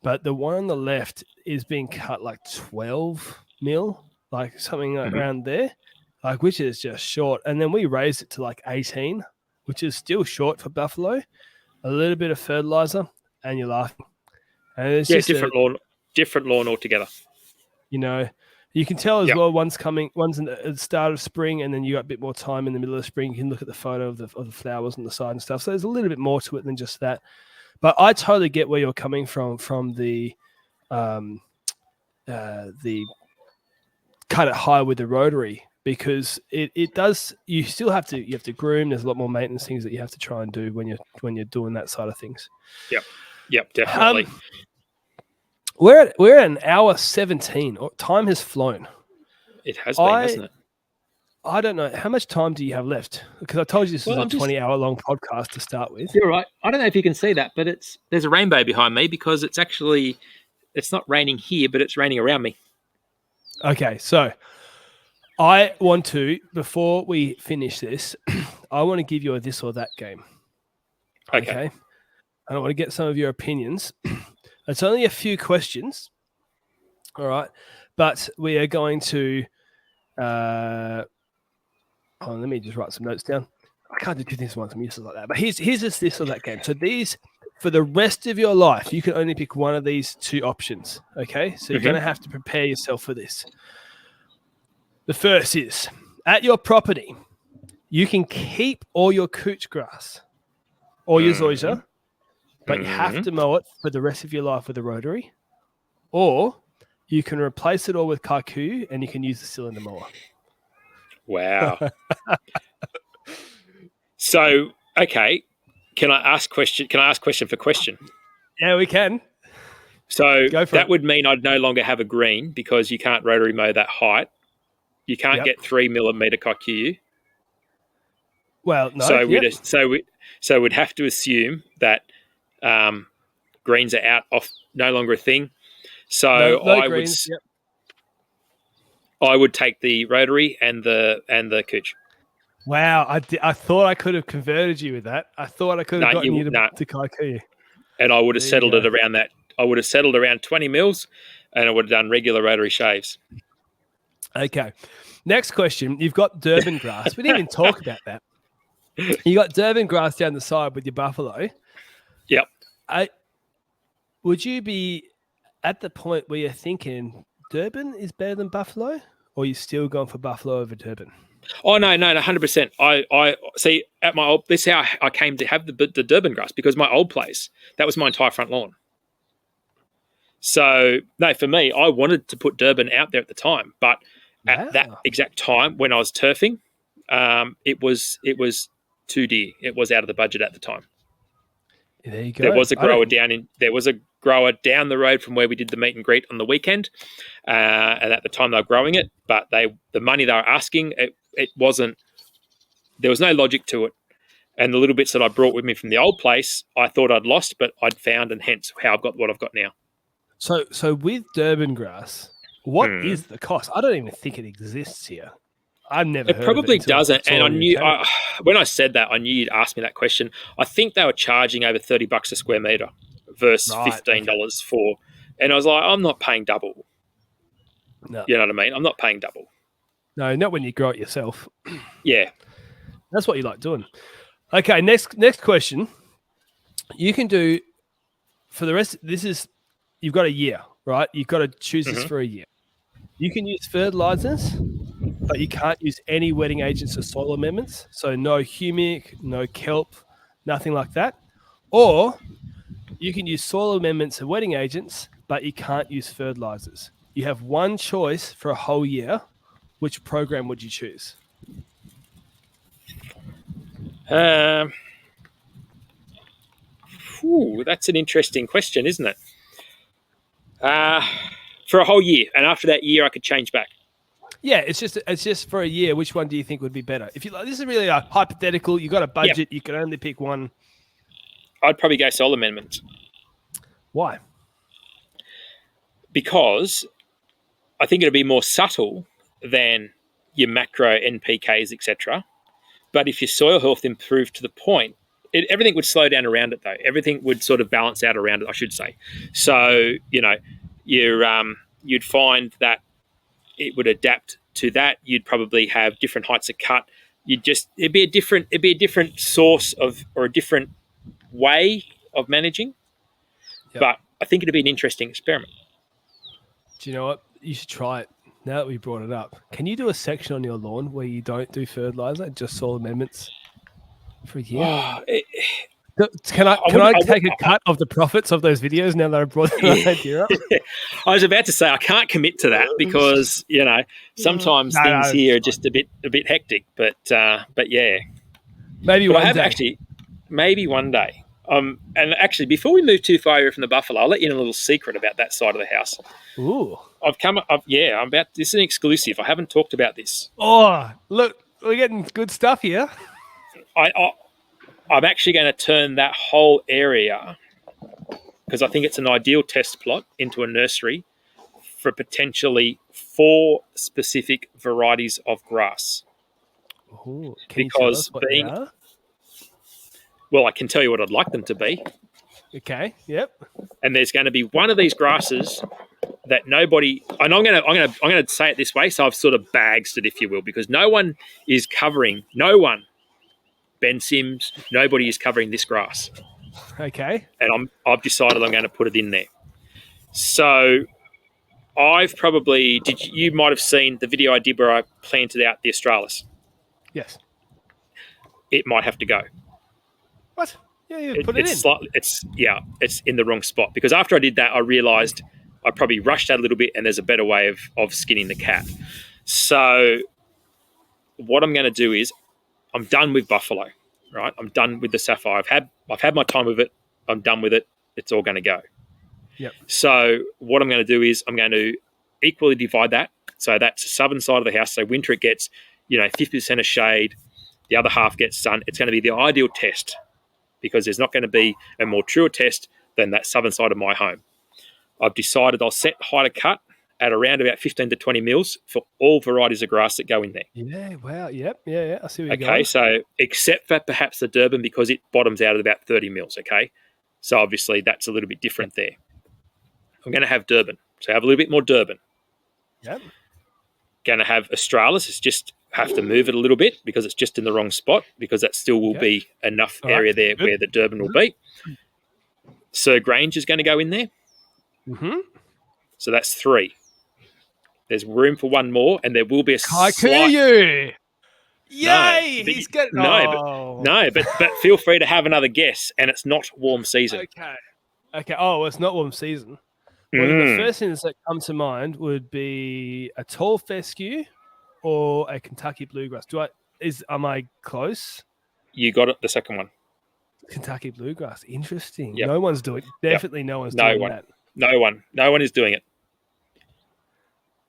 but the one on the left is being cut like 12 mil, like something around there, like, which is just short. And then we raised it to like 18, which is still short for buffalo. A little bit of fertilizer, and you're laughing. And it's just
different lawn altogether.
You can tell as well, one's in the start of spring, and then you got a bit more time in the middle of spring. You can look at the photo of the flowers on the side and stuff. So there's a little bit more to it than just that. But I totally get where you're coming from the cut it high with the rotary, because it does. You still have to groom. There's a lot more maintenance things that you have to try and do when you're doing that side of things.
Yep, definitely.
We're at an hour 17. Time has flown.
It has been, hasn't it?
I don't know. How much time do you have left? Because I told you this was a 20-hour long podcast to start with.
You're right. I don't know if you can see that, but there's a rainbow behind me, because it's not raining here, but it's raining around me. Okay,
so I want to, before we finish this, I want to give you a this or that game. Okay. I don't want to get some of your opinions. It's only a few questions, all right? But we are going to let me just write some notes down. I can't do two things at once. I'm useless like that. But here's just this or that game. So these for the rest of your life, you can only pick one of these two options. Okay, so you're going to have to prepare yourself for this. The first is at your property, you can keep all your Cooch grass or your Zoysia, but you have to mow it for the rest of your life with a rotary, or you can replace it all with Kikuyu and you can use the cylinder mower.
Wow. So, okay, can I ask question for question?
Yeah, we can.
So that would mean I'd no longer have a green because you can't rotary mow that height. You can't get 3 millimeter Kikuyu.
Well, no.
So we'd have to assume that greens are out off, no longer a thing. So I would take the rotary and the Cooch.
Wow, I thought I could have converted you with that. I thought I could have gotten you to Kikuyu.
And I would have settled it around that. I would have settled around 20 mils, and I would have done regular rotary shaves.
Okay. Next question. You've got Durban grass. We didn't even talk about that. You got Durban grass down the side with your buffalo.
Yep.
Would you be at the point where you're thinking Durban is better than buffalo, or are you still going for buffalo over Durban?
Oh, no, 100%. I see at my old, this is how I came to have the Durban grass, because my old place, that was my entire front lawn. So, no, for me, I wanted to put Durban out there at the time, but at that exact time when I was turfing, it was too dear. It was out of the budget at the time.
There you go.
There was a grower down the road from where we did the meet and greet on the weekend, and at the time they were growing it, but the money they were asking, it wasn't. There was no logic to it, and the little bits that I brought with me from the old place, I thought I'd lost, but I'd found, and hence how I've got what I've got now.
So with Durban grass, what is the cost? I don't even think it exists here. I've never heard of it. It probably
doesn't. And I knew when I said that, I knew you'd ask me that question. I think they were charging over $30 a square meter versus $15 for. And I was like, I'm not paying double.
No.
You know what I mean? I'm not paying double.
No, not when you grow it yourself.
Yeah.
That's what you like doing. Okay, next question. You can do for the rest. You've got a year, right? You've got to choose this for a year. You can use fertilizers, but you can't use any wetting agents or soil amendments. So no humic, no kelp, nothing like that. Or you can use soil amendments and wetting agents, but you can't use fertilizers. You have one choice for a whole year. Which program would you choose?
That's an interesting question, isn't it? For a whole year, and after that year, I could change back.
Yeah, it's just for a year. Which one do you think would be better? If you like, this is really a hypothetical. You got a budget. Yep. You can only pick one.
I'd probably go soil amendments.
Why?
Because I think it'll be more subtle than your macro NPKs, etc. But if your soil health improved to the point, everything would slow down around it, though. Everything would sort of balance out around it, I should say. So, you'd find that it would adapt to that. You'd probably have different heights of cut. It'd be a different source of, or a different way of managing. Yep. But I think it'd be an interesting experiment.
Do you know what? You should try it. Now that we brought it up, can you do a section on your lawn where you don't do fertilizer, just soil amendments for a year? Can I take a cut of the profits of those videos now that I brought that idea up?
I was about to say I can't commit to that because sometimes things here are just a bit hectic. But yeah,
maybe
one day. And actually, before we move too far away from the buffalo, I'll let you in a little secret about that side of the house.
Ooh,
this is an exclusive. I haven't talked about this.
Oh, look, we're getting good stuff here.
I'm actually going to turn that whole area, because I think it's an ideal test plot, into a nursery for potentially 4 specific varieties of grass.
Ooh, can you tell us what they are?
Well, I can tell you what I'd like them to be.
Okay. Yep.
And there's going to be one of these grasses that nobody, and I'm going to say it this way, so I've sort of bagged it, if you will, because no one, Ben Sims, nobody is covering this grass.
Okay.
and I've decided I'm going to put it in there. So you might have seen the video I did where I planted out the Australis.
Yes.
It might have to go.
What? Yeah, you put it in.
It's in the wrong spot, because after I did that, I realised I probably rushed that a little bit, and there's a better way of skinning the cat. So what I'm going to do is I'm done with Buffalo, right? I'm done with the Sapphire. I've had my time with it. I'm done with it. It's all going to go.
Yep.
So what I'm going to do is I'm going to equally divide that. So that's the southern side of the house. So winter it gets 50% of shade. The other half gets sun. It's going to be the ideal test, because there's not going to be a more truer test than that southern side of my home. I've decided I'll set height of cut at around about 15 to 20 mils for all varieties of grass that go in there.
Yeah, wow. Yep. Yeah. I see where you're
Okay,
going.
so except for perhaps the Durban, because it bottoms out at about 30 mils, okay? So obviously that's a little bit different there. I'm going to have Durban. So have a little bit more Durban.
Yep.
Going to have Australis. It's just have to move it a little bit because it's just in the wrong spot, because that still will be enough area there where the Durban will be. So Grange is going to go in there.
Mm-hmm.
So that's 3. There's room for one more, and there will be a
Kikuyu. Yay!
No,
He's good.
but feel free to have another guess, and it's not warm season.
Okay. Oh, well, it's not warm season. Well, the first things that come to mind would be a tall fescue or a Kentucky bluegrass. Am I close?
You got it. The second one.
Kentucky bluegrass. Interesting.
Yep.
No one's doing. Definitely, no one's
No
doing
one.
that.
No one is doing it.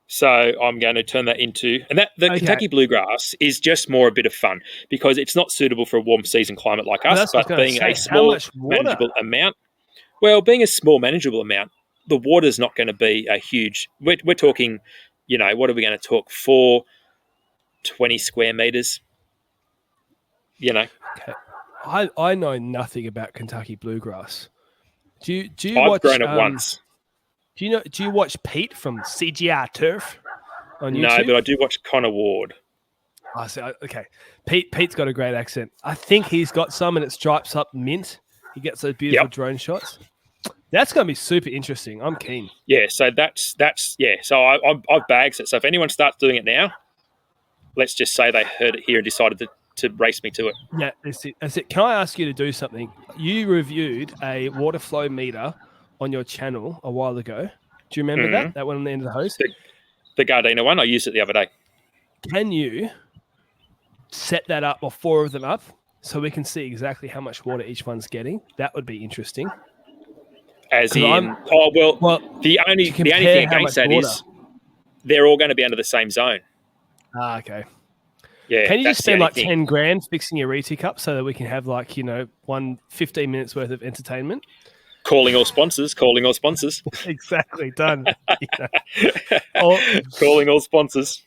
So I'm going to turn that into, and the Kentucky bluegrass is just more a bit of fun, because it's not suitable for a warm season climate like us, but being a small manageable amount. Well, being a small manageable amount, the water's not going to be a huge. We're talking, what are we going to talk for? 20 square meters.
Okay. I know nothing about Kentucky bluegrass. Do you
I've
watch?
grown it once.
Do you watch Pete from CGR Turf on YouTube?
No, but I do watch Connor Ward.
I see. Okay, Pete's got a great accent. I think he's got some, and it stripes up mint. He gets those beautiful drone shots. That's going to be super interesting. I'm keen.
Yeah, so that's. So I've bagged it. So if anyone starts doing it now, let's just say they heard it here and decided to race me to it.
Yeah, that's it. Can I ask you to do something? You reviewed a water flow meter on your channel a while ago. Do you remember that? That one on the end of the hose?
The Gardena one. I used it the other day.
Can you set that up, or 4 of them up, so we can see exactly how much water each one's getting? That would be interesting.
The only thing against that is they're all going to be under the same zone.
Okay.
Yeah.
Can you just spend like 10 grand fixing your Reti cup so that we can have 15 minutes worth of entertainment?
Calling all sponsors.
Exactly. Done.
Calling all sponsors.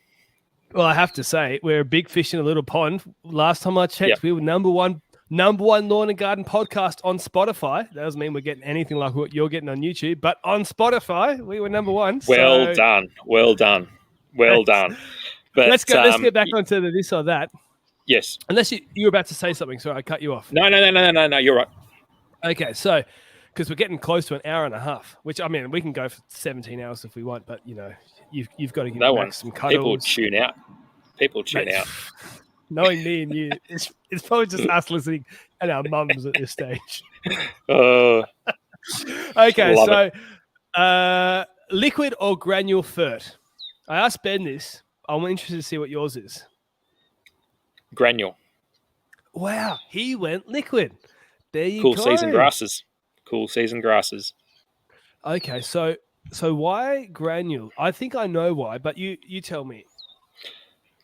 Well, I have to say, we're a big fish in a little pond. Last time I checked, we were number one lawn and garden podcast on Spotify. That doesn't mean we're getting anything like what you're getting on YouTube, but on Spotify, we were number 1.
Well done. But
let's get back onto this or that.
Yes.
Unless you were about to say something, sorry, I cut you off.
No, you're right.
Okay, so because we're getting close to an hour and a half, which, I mean, we can go for 17 hours if we want, but you've got to give Max some cuddles.
People tune out.
Knowing me and you, it's probably just us listening and our mums at this stage. Okay, so liquid or granule fert? I asked Ben this. I'm interested to see what yours is.
Granule.
Wow, he went liquid. There you
go. Cool season grasses.
Okay, so why granule? I think I know why, but you tell me.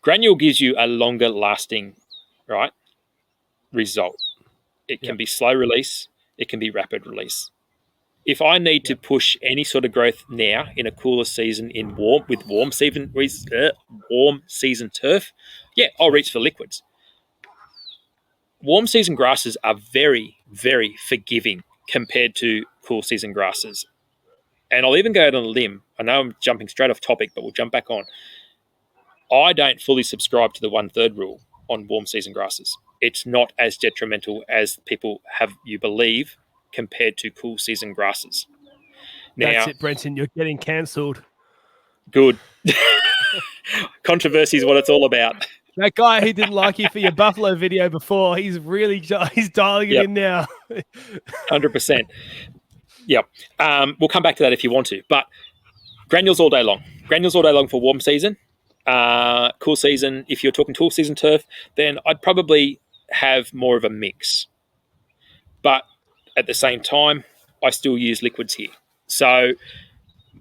Granule gives you a longer lasting, result. It can be slow release. It can be rapid release. If I need to push any sort of growth now in a cooler season warm season turf, I'll reach for liquids. Warm season grasses are very, very forgiving compared to cool season grasses. And I'll even go out on a limb. I know I'm jumping straight off topic, but we'll jump back on. I don't fully subscribe to the 1/3 rule on warm season grasses. It's not as detrimental as people have you believe compared to cool season grasses.
That's
Now,
it, Brenton. You're getting cancelled.
good. Controversy is what it's all about.
That guy who didn't like you for your buffalo video before, he's dialing it
Yep.
in now.
100%. Yep. We'll come back to that if you want to. But granules all day long. Granules all day long for warm season. Cool season, if you're talking cool season turf, then I'd probably have more of a mix. But at the same time, I still use liquids here. So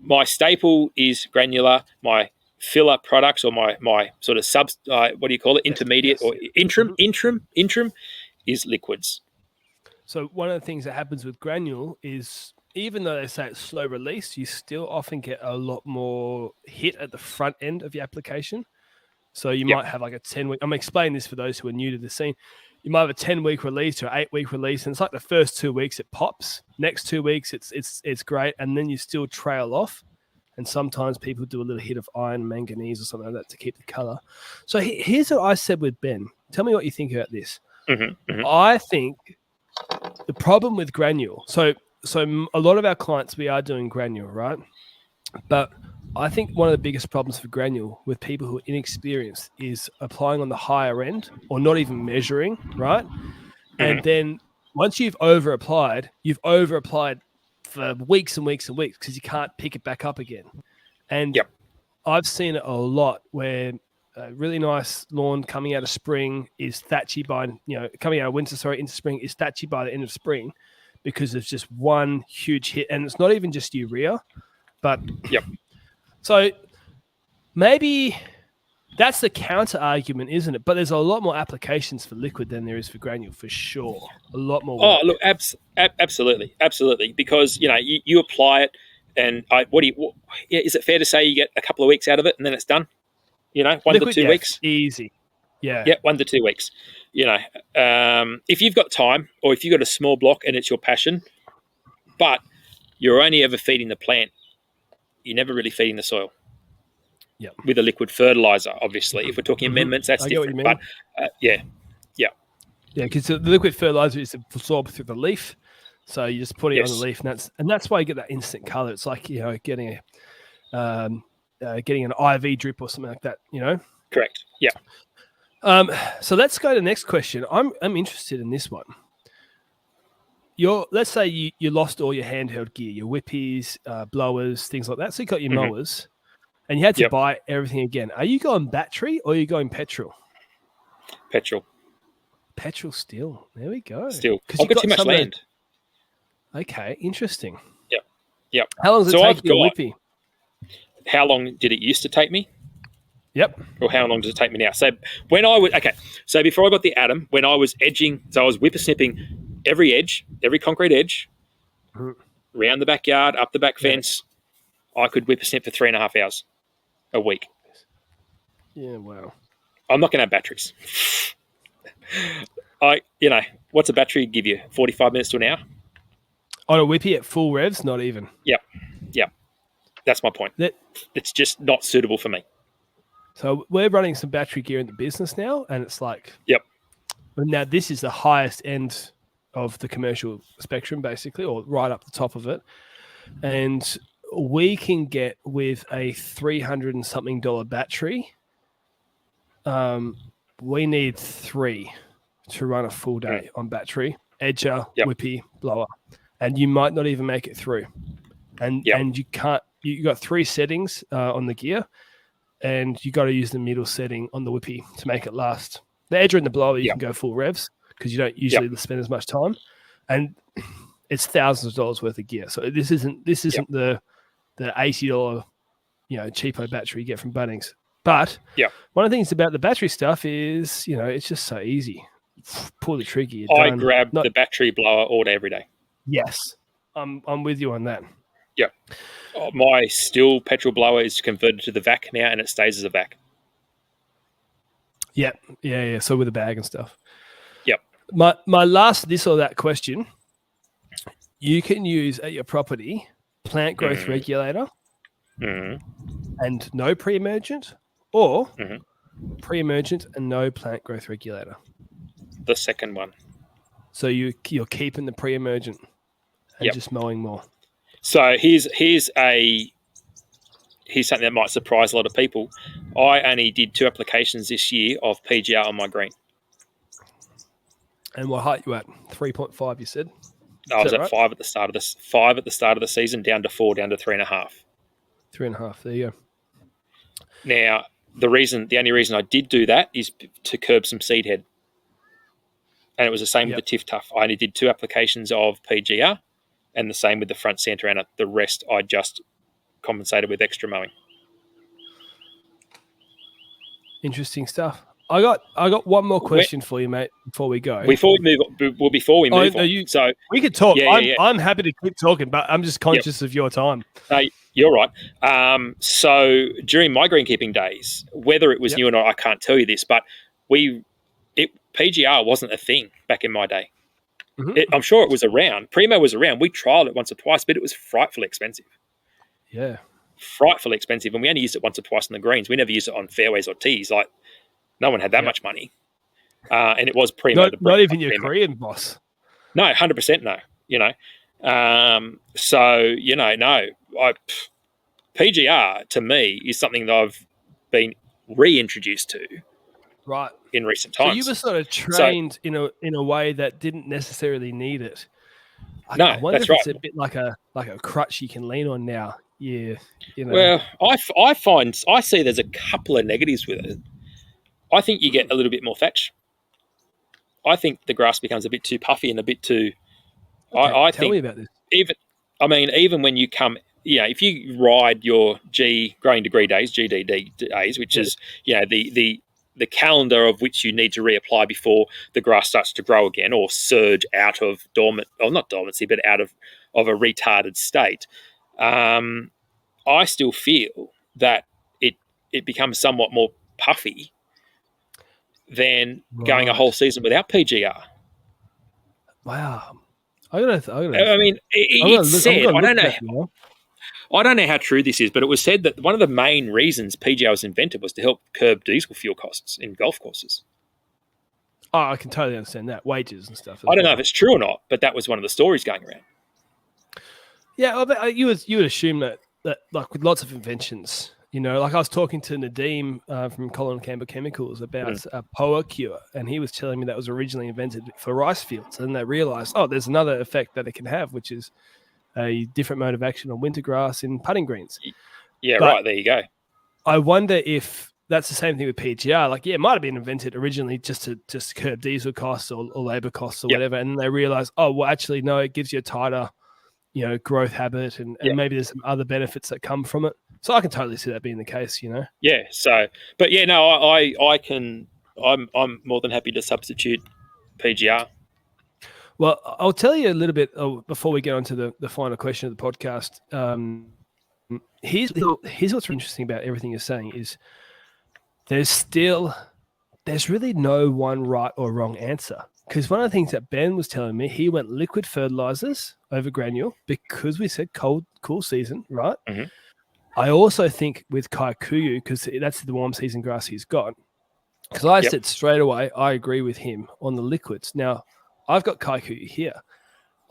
my staple is granular. My filler products, or my sort of what do you call it? Intermediate or interim is liquids.
So one of the things that happens with granule is, even though they say it's slow release, you still often get a lot more hit at the front end of your application. So you might have like a 10-week. I'm explaining this for those who are new to the scene. You might have a 10-week release or 8-week release, and it's like the first 2 weeks it pops. Next 2 weeks it's great, and then you still trail off. And sometimes people do a little hit of iron, manganese, or something like that to keep the color. So here's what I said with Ben. Tell me what you think about this. I think the problem with granule. So a lot of our clients, we are doing granule, right? But I think one of the biggest problems for granule with people who are inexperienced is applying on the higher end or not even measuring, right? And then once you've over applied for weeks and weeks and weeks because you can't pick it back up again. And I've seen it a lot where a really nice lawn coming out of spring is thatchy by, coming out of winter, into spring is thatchy by the end of spring because there's just one huge hit. And it's not even just urea, but so maybe that's the counter argument, isn't it? But there's a lot more applications for liquid than there is for granule, for sure. A lot more work.
Oh, look, absolutely. Because, you apply it and is it fair to say you get a couple of weeks out of it and then it's done? 1
liquid,
to 2 weeks?
Easy. Yeah.
Yeah, 1 to 2 weeks. If you've got time or if you've got a small block and it's your passion, but you're only ever feeding the plant, you're never really feeding the soil.
Yeah.
With a liquid fertilizer, obviously. If we're talking amendments, that's different. But yeah,
because the liquid fertilizer is absorbed through the leaf, so you just put it on the leaf, and that's why you get that instant color. It's like getting an IV drip or something like that.
Correct. Yeah.
So let's go to the next question. I'm interested in this one. Let's say you lost all your handheld gear, your whippies, blowers, things like that. So you got your mowers. And you had to buy everything again. Are you going battery or are you going petrol?
Petrol.
Petrol still. There we go.
Still. I've got too much land.
Okay, interesting.
Yep.
How long does it take you a whippy?
How long did it used to take me?
Yep.
Or how long does it take me now? So so before I got the Atom, when I was edging, so I was whippersnipping every edge, every concrete edge, around the backyard, up the back fence, I could whippersnip for 3.5 hours a week.
Yeah, wow.
I'm not going to have batteries. What's a battery give you? 45 minutes to an hour?
On a whippy at full revs, not even.
Yep. That's my point. It's just not suitable for me.
So we're running some battery gear in the business now, and it's like...
Yep.
Now, this is the highest end of the commercial spectrum, basically, or right up the top of it. And we can get with a $300 and something battery. We need 3 to run a full day on battery, edger, whippy, blower, and you might not even make it through. And you can't. You got 3 settings on the gear, and you got to use the middle setting on the whippy to make it last. The edger and the blower you can go full revs because you don't usually spend as much time, and it's thousands of dollars worth of gear. So this isn't the $80 cheapo battery you get from Bunnings. But one of the things about the battery stuff is, it's just so easy. Pull the trigger.
I grab the battery blower all day, every day.
Yes, I'm with you on that.
Yeah, my still petrol blower is converted to the vac now, and it stays as a vac.
Yeah. So with a bag and stuff.
Yep.
My last this or that question. You can use at your property plant growth regulator and no pre-emergent, or pre-emergent and no plant growth regulator.
The second one.
So you're keeping the pre-emergent. and just mowing more.
So here's something that might surprise a lot of people. I only did 2 applications this year of PGR on my green.
And what height you at? 3.5, you said?
I was at
right?
5 at the start of this 5 at the start of the season, down to 4, down to 3.5.
3.5. There you go.
Now, the only reason I did do that is to curb some seed head. And it was the same with the TifTuf. I only did 2 applications of PGR, and the same with the front Santa Ana. The rest I just compensated with extra mowing.
Interesting stuff. I got one more question for you, mate, before we go.
Before we move on. So
we could talk.
Yeah.
I'm happy to keep talking, but I'm just conscious of your time.
You're right. So during my greenkeeping days, whether it was new or not, I can't tell you this, but PGR wasn't a thing back in my day.
Mm-hmm.
I'm sure it was around. Primo was around. We trialed it once or twice, but it was frightfully expensive.
Yeah.
Frightfully expensive. And we only used it once or twice on the greens. We never used it on fairways or tees. Like, no one had that much money. And it was Primo.
Not even your Korean boss.
No, 100% no. PGR to me is something that I've been reintroduced to in recent times.
So you were sort of trained in a way that didn't necessarily need it.
I wonder if it's
a bit like a crutch you can lean on now. Yeah.
Well, I see there's a couple of negatives with it. I think you get a little bit more thatch. I think the grass becomes a bit too puffy and a bit too.
Okay, tell me about this.
Even when you come, if you ride your growing degree days, GDD days, which is the calendar of which you need to reapply before the grass starts to grow again or surge out of not dormancy, but out of a retarded state. I still feel that it becomes somewhat more puffy than going a whole season without PGR.
Wow.
I mean, it's said, I don't know how true this is, but it was said that one of the main reasons PGR was invented was to help curb diesel fuel costs in golf courses.
Oh, I can totally understand that. Wages and stuff.
I don't know if it's true or not, but that was one of the stories going around.
Yeah, you would assume that like with lots of inventions, like I was talking to Nadeem from Colin Campbell Chemicals about a POA cure, and he was telling me that was originally invented for rice fields, and they realized, there's another effect that it can have, which is a different mode of action on winter grass in putting greens.
Yeah, right. There you go.
I wonder if that's the same thing with PGR. Like, it might have been invented originally just to curb diesel costs or labor costs or whatever, and they realized, actually, no, it gives you a tighter growth habit, and maybe there's some other benefits that come from it. So I can totally see that being the case,
Yeah. So, but I'm more than happy to substitute PGR.
Well, I'll tell you a little bit before we get on to the final question of the podcast. Here's what's interesting about everything you're saying is there's really no one right or wrong answer. Because one of the things that Ben was telling me, he went liquid fertilizers over granule because we said cool season, right?
Mm-hmm.
I also think with Kikuyu, because that's the warm season grass he's got, because I said straight away, I agree with him on the liquids. Now, I've got Kikuyu here.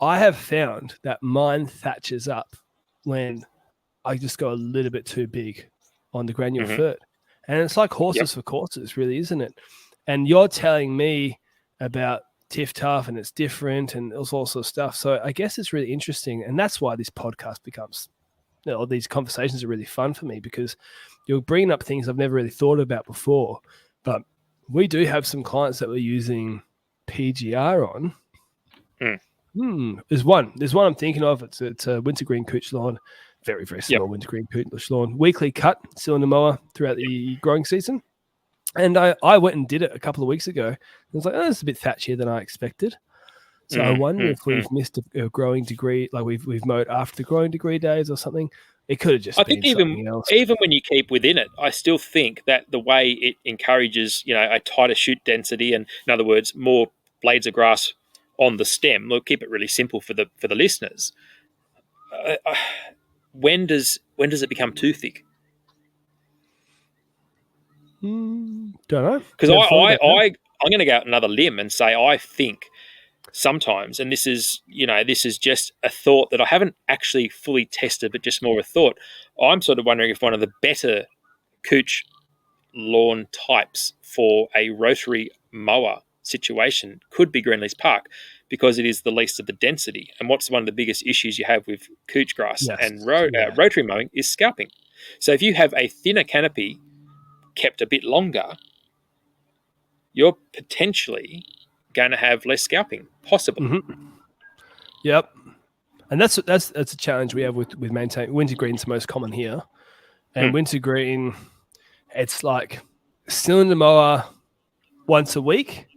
I have found that mine thatches up when I just go a little bit too big on the granule fert. And it's like horses for courses, really, isn't it? And you're telling me about TifTuf and it's different and all sorts of stuff. So I guess it's really interesting. And that's why this podcast becomes, these conversations are really fun for me, because you're bringing up things I've never really thought about before. But we do have some clients that we're using PGR on. There's one I'm thinking of. It's a wintergreen Cooch lawn, very, very small wintergreen Cooch lawn, weekly cut cylinder mower throughout the growing season. And I went and did it a couple of weeks ago. I was like, it's a bit thatchier than I expected. So I wonder if we've missed a growing degree, like we've mowed after the growing degree days or something. It could have just been something else.
Even when you keep within it, I still think that the way it encourages, a tighter shoot density, and in other words, more blades of grass on the stem. We'll keep it really simple for the listeners. When does it become too thick?
Don't know.
Because I'm going to go out another limb and say I think sometimes, and this is just a thought that I haven't actually fully tested, but just more of a thought. I'm sort of wondering if one of the better Cooch lawn types for a rotary mower situation could be Greenleaf's Park, because it is the least of the density. And what's one of the biggest issues you have with Cooch grass
Yes.
and rotary mowing is scalping. So if you have a thinner canopy kept a bit longer, you're potentially going to have less scalping, possibly.
Mm-hmm. Yep. And that's a challenge we have with maintaining. Wintergreen's the most common here, and wintergreen, it's like cylinder mower once a week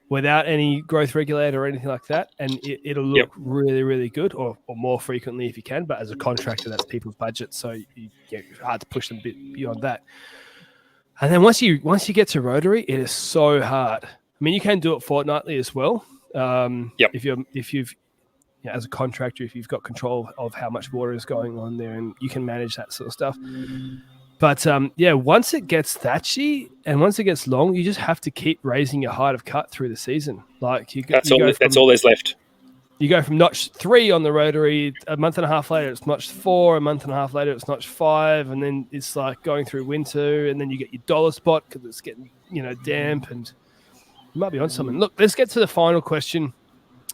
without any growth regulator or anything like that, and it'll look really, really good, or more frequently if you can. But as a contractor, that's people's budget, so it's hard to push them a bit beyond that. And then once you get to rotary, it is so hard. I mean, you can do it fortnightly as well. If you've as a contractor, if you've got control of how much water is going on there, and you can manage that sort of stuff. But once it gets thatchy and once it gets long, you just have to keep raising your height of cut through the season. Like
that's all there's left.
You go from notch 3 on the rotary, a month and a half later it's notch 4, a month and a half later it's notch 5, and then it's like going through winter, and then you get your dollar spot because it's getting damp, and you might be on something. Look, let's get to the final question,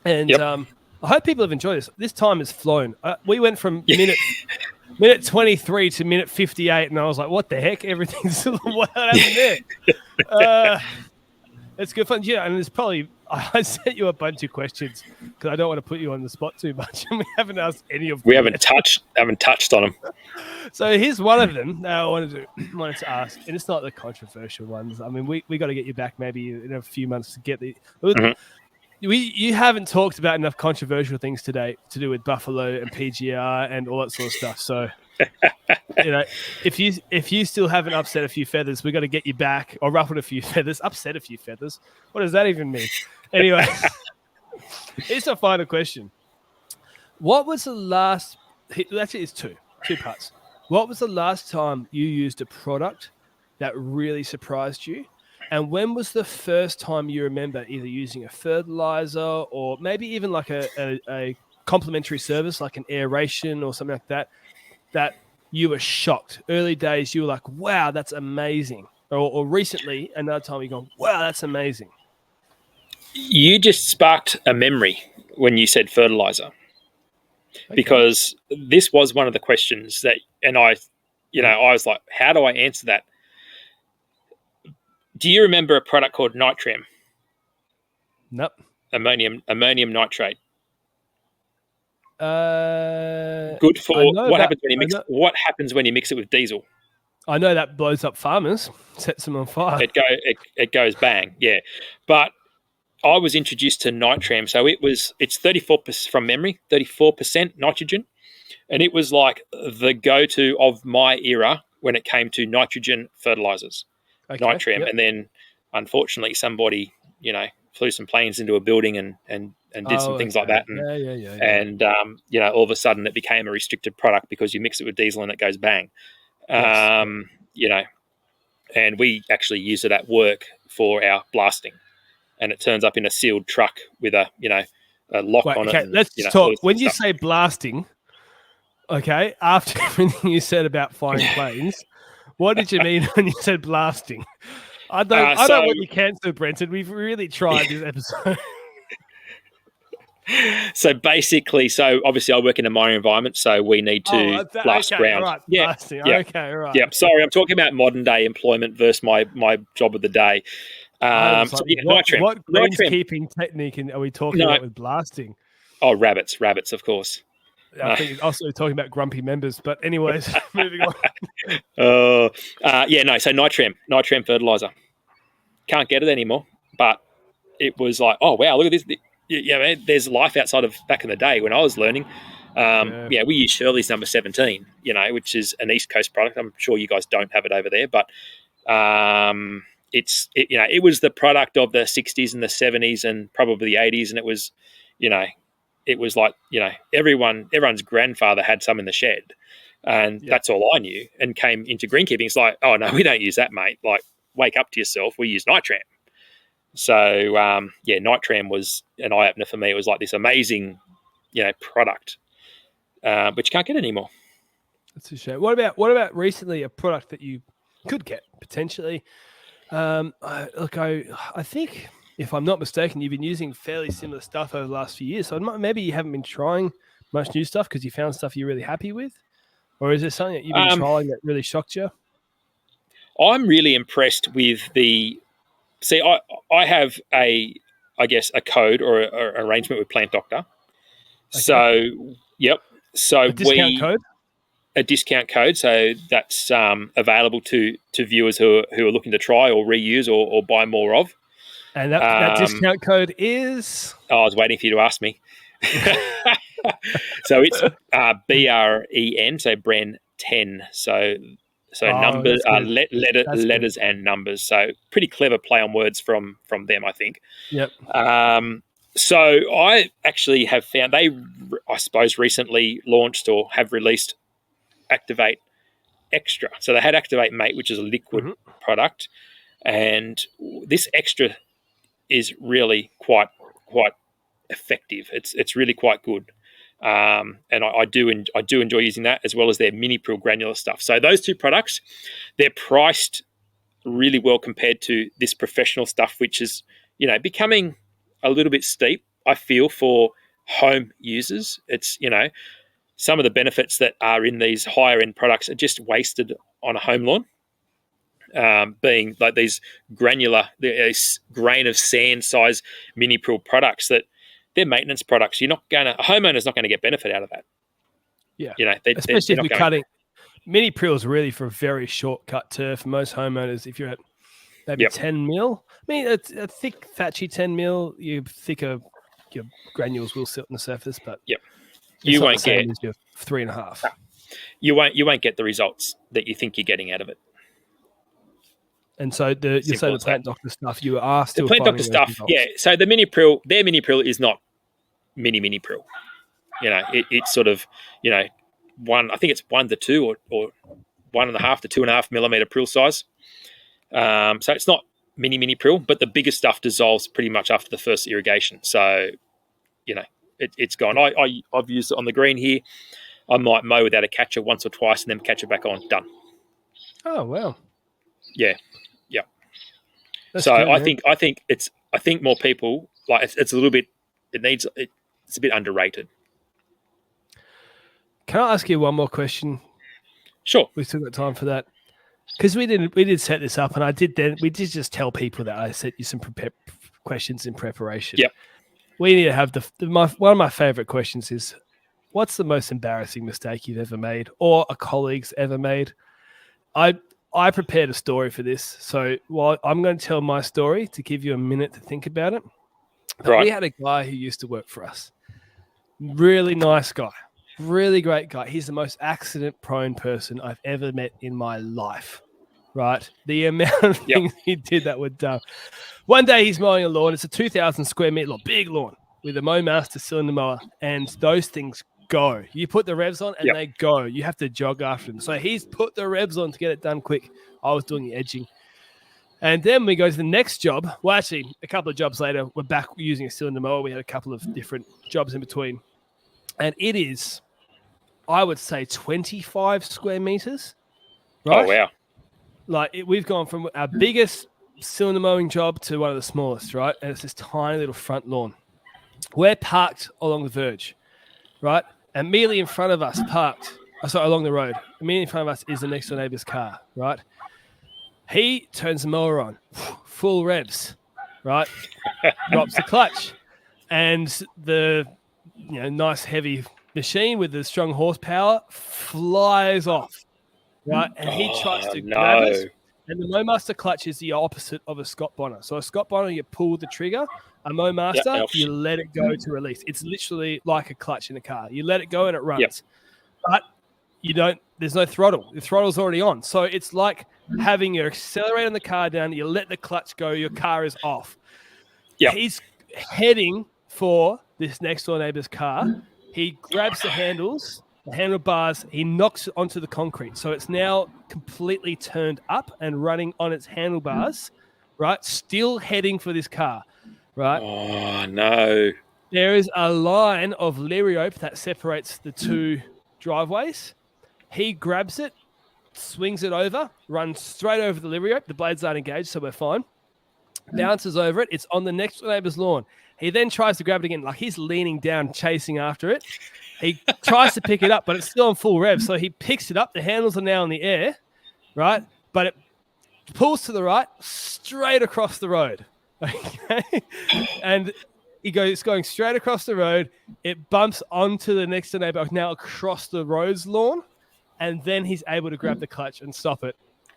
and I hope people have enjoyed this. This time has flown. We went from minute 23 to minute 58, and I was like, what the heck? Everything's what happened there? It's good fun. Yeah, and there's probably, I sent you a bunch of questions because I don't want to put you on the spot too much, and we haven't asked any of them.
We haven't touched on them.
So here's one of them I wanted to ask, and it's not the controversial ones. I mean, we got to get you back maybe in a few months to get the... You haven't talked about enough controversial things today to do with Buffalo and PGR and all that sort of stuff. So, if you still haven't upset a few feathers, we got to get you back, or ruffled a few feathers, upset a few feathers. What does that even mean? Anyway, here's the final question. What was the last? Actually, it's two parts. What was the last time you used a product that really surprised you? And when was the first time you remember either using a fertilizer or maybe even like a complementary service like an aeration or something like that you were shocked? Early days, you were like, wow, that's amazing. Or recently, another time you're going, wow, that's amazing.
You just sparked a memory when you said fertilizer. Okay. Because this was one of the questions that, and I was like, how do I answer that? Do you remember a product called Nitrem?
Nope.
Ammonium nitrate.
Good
for what happens when you mix. What happens when you mix it with diesel?
I know that blows up farmers, sets them on fire.
It goes bang, yeah. But I was introduced to Nitrem, so it's 34% from memory, 34% nitrogen, and it was like the go-to of my era when it came to nitrogen fertilizers. Okay, Nitrem, and then unfortunately somebody flew some planes into a building and did some things like that, and all of a sudden it became a restricted product because you mix it with diesel and it goes bang. And we actually use it at work for our blasting, and it turns up in a sealed truck with a lock on it.
Let's talk. When you say blasting, okay, after everything you said about flying planes. What did you mean when you said blasting? I don't want you cancelled, Brenton. We've really tried this episode.
So obviously I work in a mining environment, so we need to blast ground.
Right, blasting. Yeah. Okay, right.
Yeah, sorry, I'm talking about modern day employment versus my job of the day.
What greenskeeping technique are we talking about with blasting?
Oh, rabbits, of course.
I think it's also talking about grumpy members, but anyways, moving on.
So Nitrem fertilizer. Can't get it anymore, but it was like, oh, wow, look at this. Man, there's life outside of back in the day when I was learning. We use Shirley's number 17, which is an East Coast product. I'm sure you guys don't have it over there, but it was the product of the 60s and the 70s and probably the 80s, and it was, it was like, everyone's grandfather had some in the shed, and that's all I knew, and came into greenkeeping. It's like, oh, no, we don't use that, mate. Like, wake up to yourself. We use Nitrem. So Nitram was an eye opener for me. It was like this amazing, product, but you can't get anymore.
That's a shame. What about recently a product that you could get potentially? I think if I'm not mistaken, you've been using fairly similar stuff over the last few years. So maybe you haven't been trying much new stuff because you found stuff you're really happy with, or is there something that you've been trying that really shocked you?
I'm really impressed with the. See, I have a code or an arrangement with Plant Doctor. Okay. So, yep. So
a discount code.
A discount code, so that's available to viewers who are looking to try or reuse or buy more of.
And that discount code is?
I was waiting for you to ask me. So it's BREN, so Bren 10. So numbers, letters and numbers. So pretty clever play on words from them, I think.
Yep.
So I actually have found they, I suppose, recently launched or have released Activate Extra. So they had Activate Mate, which is a liquid product, and this Extra is really quite effective. It's really quite good, and I do enjoy using that, as well as their mini prill granular stuff. So those two products, they're priced really well compared to this professional stuff, which is becoming a little bit steep, I feel, for home users. It's some of the benefits that are in these higher end products are just wasted on a home lawn, being like these granular, this grain of sand size mini prill products that they're maintenance products. A homeowner's not going to get benefit out of that.
Yeah, especially if you're cutting. Mini prill is really for very short-cut turf. Most homeowners, if you're at maybe 10 mil, I mean, a thick, thatchy 10 mil, your granules will sit on the surface, but
you won't get
your 3.5.
You won't get the results that you think you're getting out of it.
And so the Plant Doctor stuff, you are still
the Plant Doctor stuff. Yeah. So the mini prill, their mini prill is not mini prill. It's sort of one. I think it's 1 to 2 or 1.5 to 2.5 millimeter prill size. So it's not mini prill, but the bigger stuff dissolves pretty much after the first irrigation. So it's gone. I've used it on the green here. I might mow without a catcher once or twice and then catch it back on. Done.
Oh wow.
Yeah. That's so good, I think more people like it's a little bit. It's a bit underrated.
Can I ask you one more question?
Sure.
We've still got time for that. Because we did set this up, and we did just tell people that I sent you some questions in preparation.
Yep.
We need to have one of my favorite questions is, what's the most embarrassing mistake you've ever made or a colleague's ever made? I prepared a story for this, so I'm going to tell my story to give you a minute to think about it. Right. We had a guy who used to work for us. Really nice guy. Really great guy. He's the most accident-prone person I've ever met in my life, right? The amount of things he did that were dumb. One day he's mowing a lawn. It's a 2,000 square meter big lawn with a Mowmaster cylinder mower, and those things go. You put the revs on, and they go. You have to jog after them. So he's put the revs on to get it done quick. I was doing the edging. And then we go to the next job. Well, actually, a couple of jobs later, we're back using a cylinder mower. We had a couple of different jobs in between. And it is, I would say, 25 square meters. Right?
Oh, wow.
We've gone from our biggest cylinder mowing job to one of the smallest, right? And it's this tiny little front lawn. We're parked along the verge, right? Immediately in front of us, along the road, immediately in front of us is the next door neighbor's car, right? He turns the mower on, full revs, right? Drops the clutch, and the nice heavy machine with the strong horsepower flies off, right? And he tries to grab it. And the Mowmaster clutch is the opposite of a Scott Bonnar. So a Scott Bonnar, you pull the trigger. A Mowmaster, you let it go to release. It's literally like a clutch in a car. You let it go and it runs. Yep. But there's no throttle. The throttle's already on. So it's like having your accelerator in the car down, you let the clutch go, your car is off. Yep. He's heading for this next door neighbor's car. He grabs the handlebars, he knocks it onto the concrete. So it's now completely turned up and running on its handlebars, right? Still heading for this car, right?
Oh, no.
There is a line of liriope that separates the two driveways. He grabs it, swings it over, runs straight over the liriope. The blades aren't engaged, so we're fine. Bounces over it. It's on the next neighbor's lawn. He then tries to grab it again. Like he's leaning down, chasing after it. He tries to pick it up, but it's still on full rev. So he picks it up. The handles are now in the air, right? But it pulls to the right, straight across the road. Okay. And it's going straight across the road. It bumps onto the next door neighbor, now across the road's lawn. And then he's able to grab the clutch and stop it.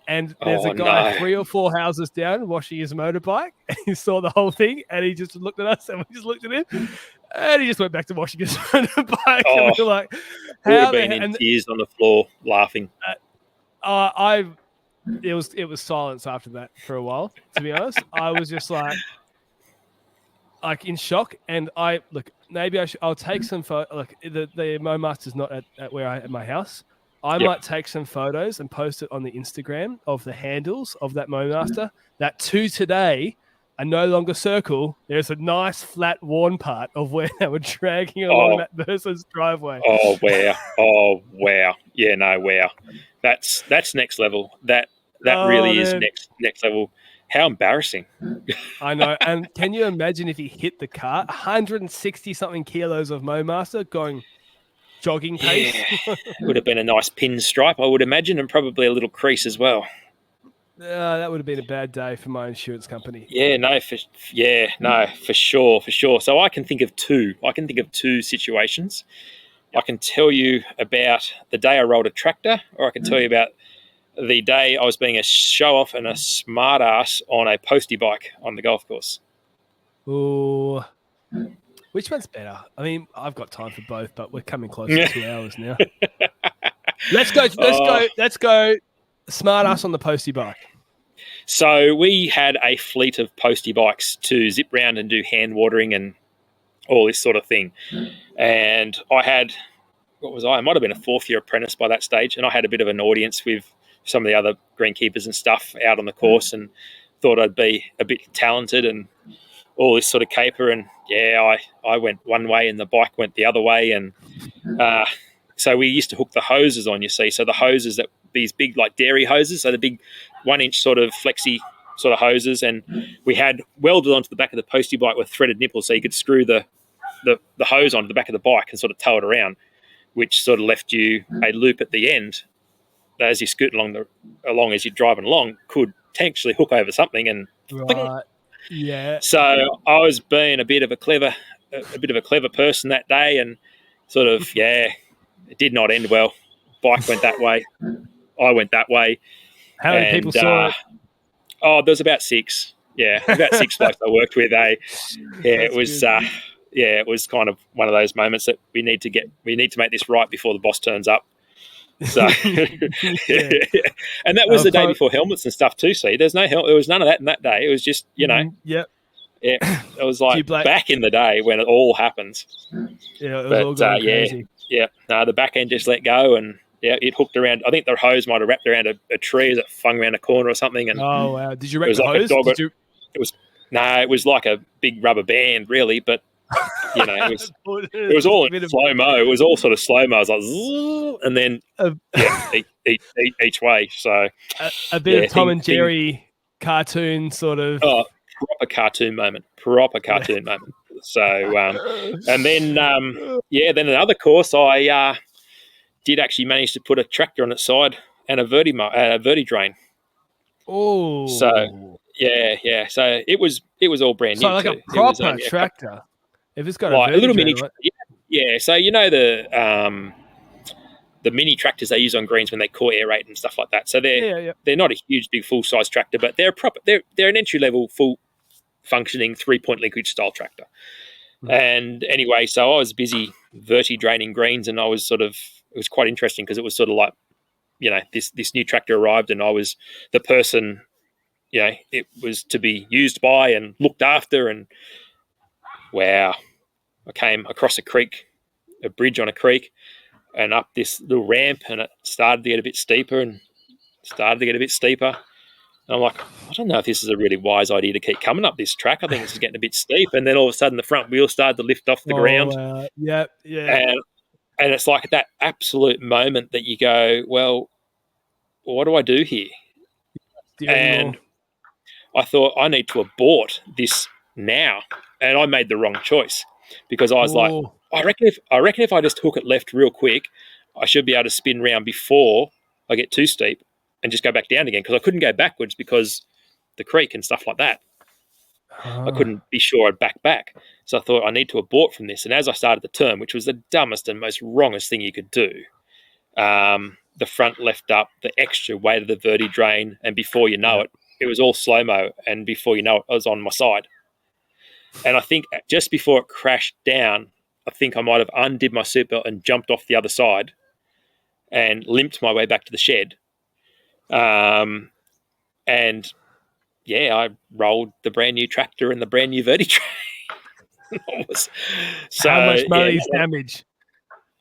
And there's a guy 3 or 4 houses down washing his motorbike. And he saw the whole thing and he just looked at us and we just looked at him. And he just went back to washing his motorbike.
Oh,
and we were like,
would have been in tears on the floor laughing.
It was silence after that for a while, to be honest. I was just like in shock. And maybe I'll take some photos. Look, the Mowmaster's not at where at my house. I might take some photos and post it on the Instagram of the handles of that Mowmaster that to today are no longer circle. There's a nice flat worn part of where they were dragging along that person's driveway.
Oh, wow. Oh, wow. Yeah, no, wow. That's next level. That really is next level. How embarrassing.
I know. And can you imagine if he hit the car? 160 something kilos of Mowmaster going jogging pace.
Yeah. Would have been a nice pinstripe, I would imagine, and probably a little crease as well.
That would have been a bad day for my insurance company.
For sure. So I can think of two situations. I can tell you about the day I rolled a tractor, or I can tell you about the day I was being a show-off and a smart-ass on a postie bike on the golf course.
Ooh. Which one's better? I mean, I've got time for both, but we're coming close to 2 hours now. Let's go smart ass on the postie bike.
So we had a fleet of postie bikes to zip round and do hand watering and all this sort of thing. And I had, I might have been a 4th year apprentice by that stage, and I had a bit of an audience with some of the other greenkeepers and stuff out on the course, and thought I'd be a bit talented and all this sort of caper. And I went one way and the bike went the other way. And so we used to hook the hoses on, you see. So the hoses, these big like dairy hoses, so the big 1 inch sort of flexi sort of hoses, and we had welded onto the back of the postie bike with threaded nipples, so you could screw the hose onto the back of the bike and sort of tow it around, which sort of left you a loop at the end that as you scoot along as you're driving along could potentially hook over something and
right. Yeah.
So I was being a bit of a clever person that day, and sort of it did not end well. Bike went that way, I went that way.
How many people saw it?
Oh, there was about 6. Yeah, about 6 blokes I worked with. It was it was kind of one of those moments that we need to make this right before the boss turns up. So, and that was the day before helmets and stuff too. See, there was none of that in that day. It was just, it was like back in the day when it all happened.
Yeah, it was all going crazy.
No, the back end just let go, and it hooked around. I think the hose might have wrapped around a tree as it flung around a corner or something. And
oh wow! Did you wrap the hose?
It was like a big rubber band, really, but. It was all in slow mo. It was all sort of slow mo. It was like, zzz, and then each way. So
a bit of Tom and Jerry cartoon sort of.
Oh, proper cartoon moment. So and then then another course I did actually manage to put a tractor on its side and a verti drain.
Oh,
so so it was all brand new.
So like
too.
A proper tractor. If it's got
like a little mini,
right?
So the mini tractors they use on greens when they core aerate and stuff like that. So they're not a huge, big, full size tractor, but they're proper. They're an entry level, full functioning 3-point linkage style tractor. Mm-hmm. And anyway, so I was busy verti draining greens, and it was quite interesting because it was sort of like, this new tractor arrived, and I was the person, it was to be used by and looked after, and. Wow. I came across a bridge on a creek, and up this little ramp, and it started to get a bit steeper. And I'm like, I don't know if this is a really wise idea to keep coming up this track. I think this is getting a bit steep. And then all of a sudden the front wheel started to lift off the ground.
Yeah.
And it's like at that absolute moment that you go, well, what do I do here? And I thought, I need to abort this now. And I made the wrong choice because I was like, I reckon if I just hook it left real quick, I should be able to spin round before I get too steep and just go back down again, because I couldn't go backwards because the creek and stuff like that. I couldn't be sure I'd back. So I thought, I need to abort from this. And as I started the turn, which was the dumbest and most wrongest thing you could do, the front left up, the extra weight of the verti drain, and before you know it, it was all slow-mo, and before you know it, I was on my side. And I think just before it crashed down, I think I might have undid my seatbelt and jumped off the other side and limped my way back to the shed. And yeah, I rolled the brand new tractor and the brand new verti train. So,
how much money is damage?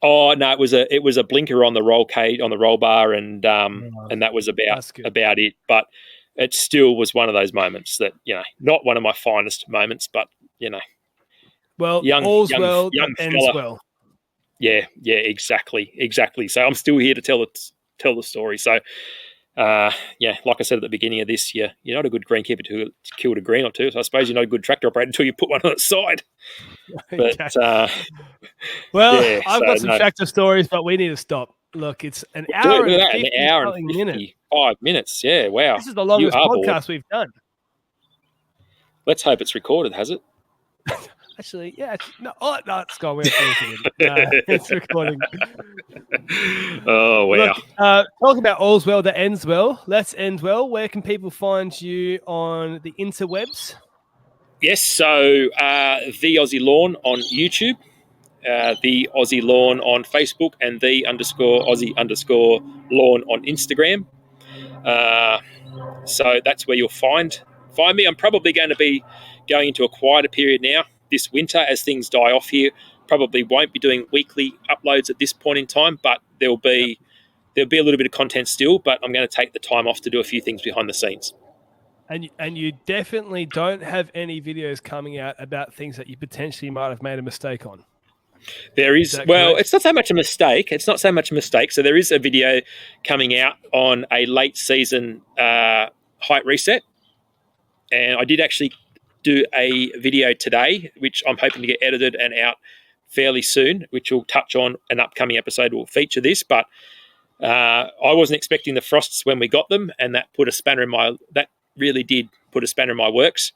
Oh no, it was a blinker on the roll cage, on the roll bar, and that was about it. But it still was one of those moments that, not one of my finest moments, but
well, all's well that ends well.
Yeah, exactly. So I'm still here to tell the story. So like I said at the beginning of this, you're not a good greenkeeper to kill a green or two. So I suppose you're not a good tractor operator until you put one on its side. But
I've got some tractor stories, but we need to stop. Look, it's an hour and
55 minutes. Yeah, wow.
This is the longest podcast we've done.
Let's hope it's recorded, has it?
Actually, yeah. No, it's gone. We're finishing it. It's recording.
Oh, wow.
Look, talk about all's well that ends well. Let's end well. Where can people find you on the interwebs?
Yes, so the Aussie Lawn on YouTube, the Aussie Lawn on Facebook, and the _Aussie_Lawn on Instagram. So that's where you'll find me. I'm probably going to be going into a quieter period now this winter as things die off here. Probably won't be doing weekly uploads at this point in time, but there'll be a little bit of content still. But I'm going to take the time off to do a few things behind the scenes.
And you definitely don't have any videos coming out about things that you potentially might have made a mistake on.
There is, well, it's not so much a mistake. So there is a video coming out on a late season height reset. And I did actually do a video today, which I'm hoping to get edited and out fairly soon, which will touch on an upcoming episode will feature this. But I wasn't expecting the frosts when we got them, and that really did put a spanner in my works.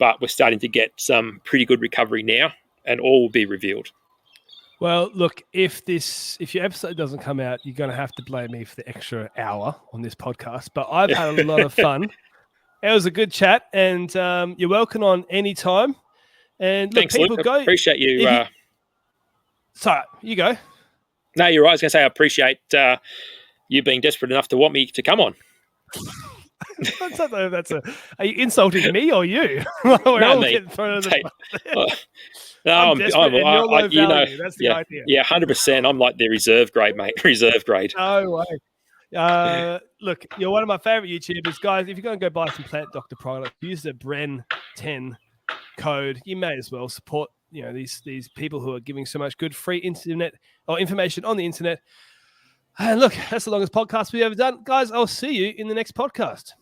But we're starting to get some pretty good recovery now, and all will be revealed.
Well, look, if your episode doesn't come out, you're going to have to blame me for the extra hour on this podcast. But I've had a lot of fun. It was a good chat, and you're welcome on any time. And look,
thanks,
people
Luke.
go.
I appreciate you.
Sorry, you go.
No, you're right. I was going to say I appreciate you being desperate enough to want me to come on.
Are you insulting me or you?
No, me.
I'm desperate, and you're low value. That's the idea.
Yeah, 100%. I'm like the reserve grade, mate. Reserve grade.
No way. Look, you're one of my favorite YouTubers, guys. If you're going to go buy some Plant Doctor product, use the Bren10 code. You may as well support these people who are giving so much good free internet or information on the internet. And look, that's the longest podcast we've ever done, guys. I'll see you in the next podcast.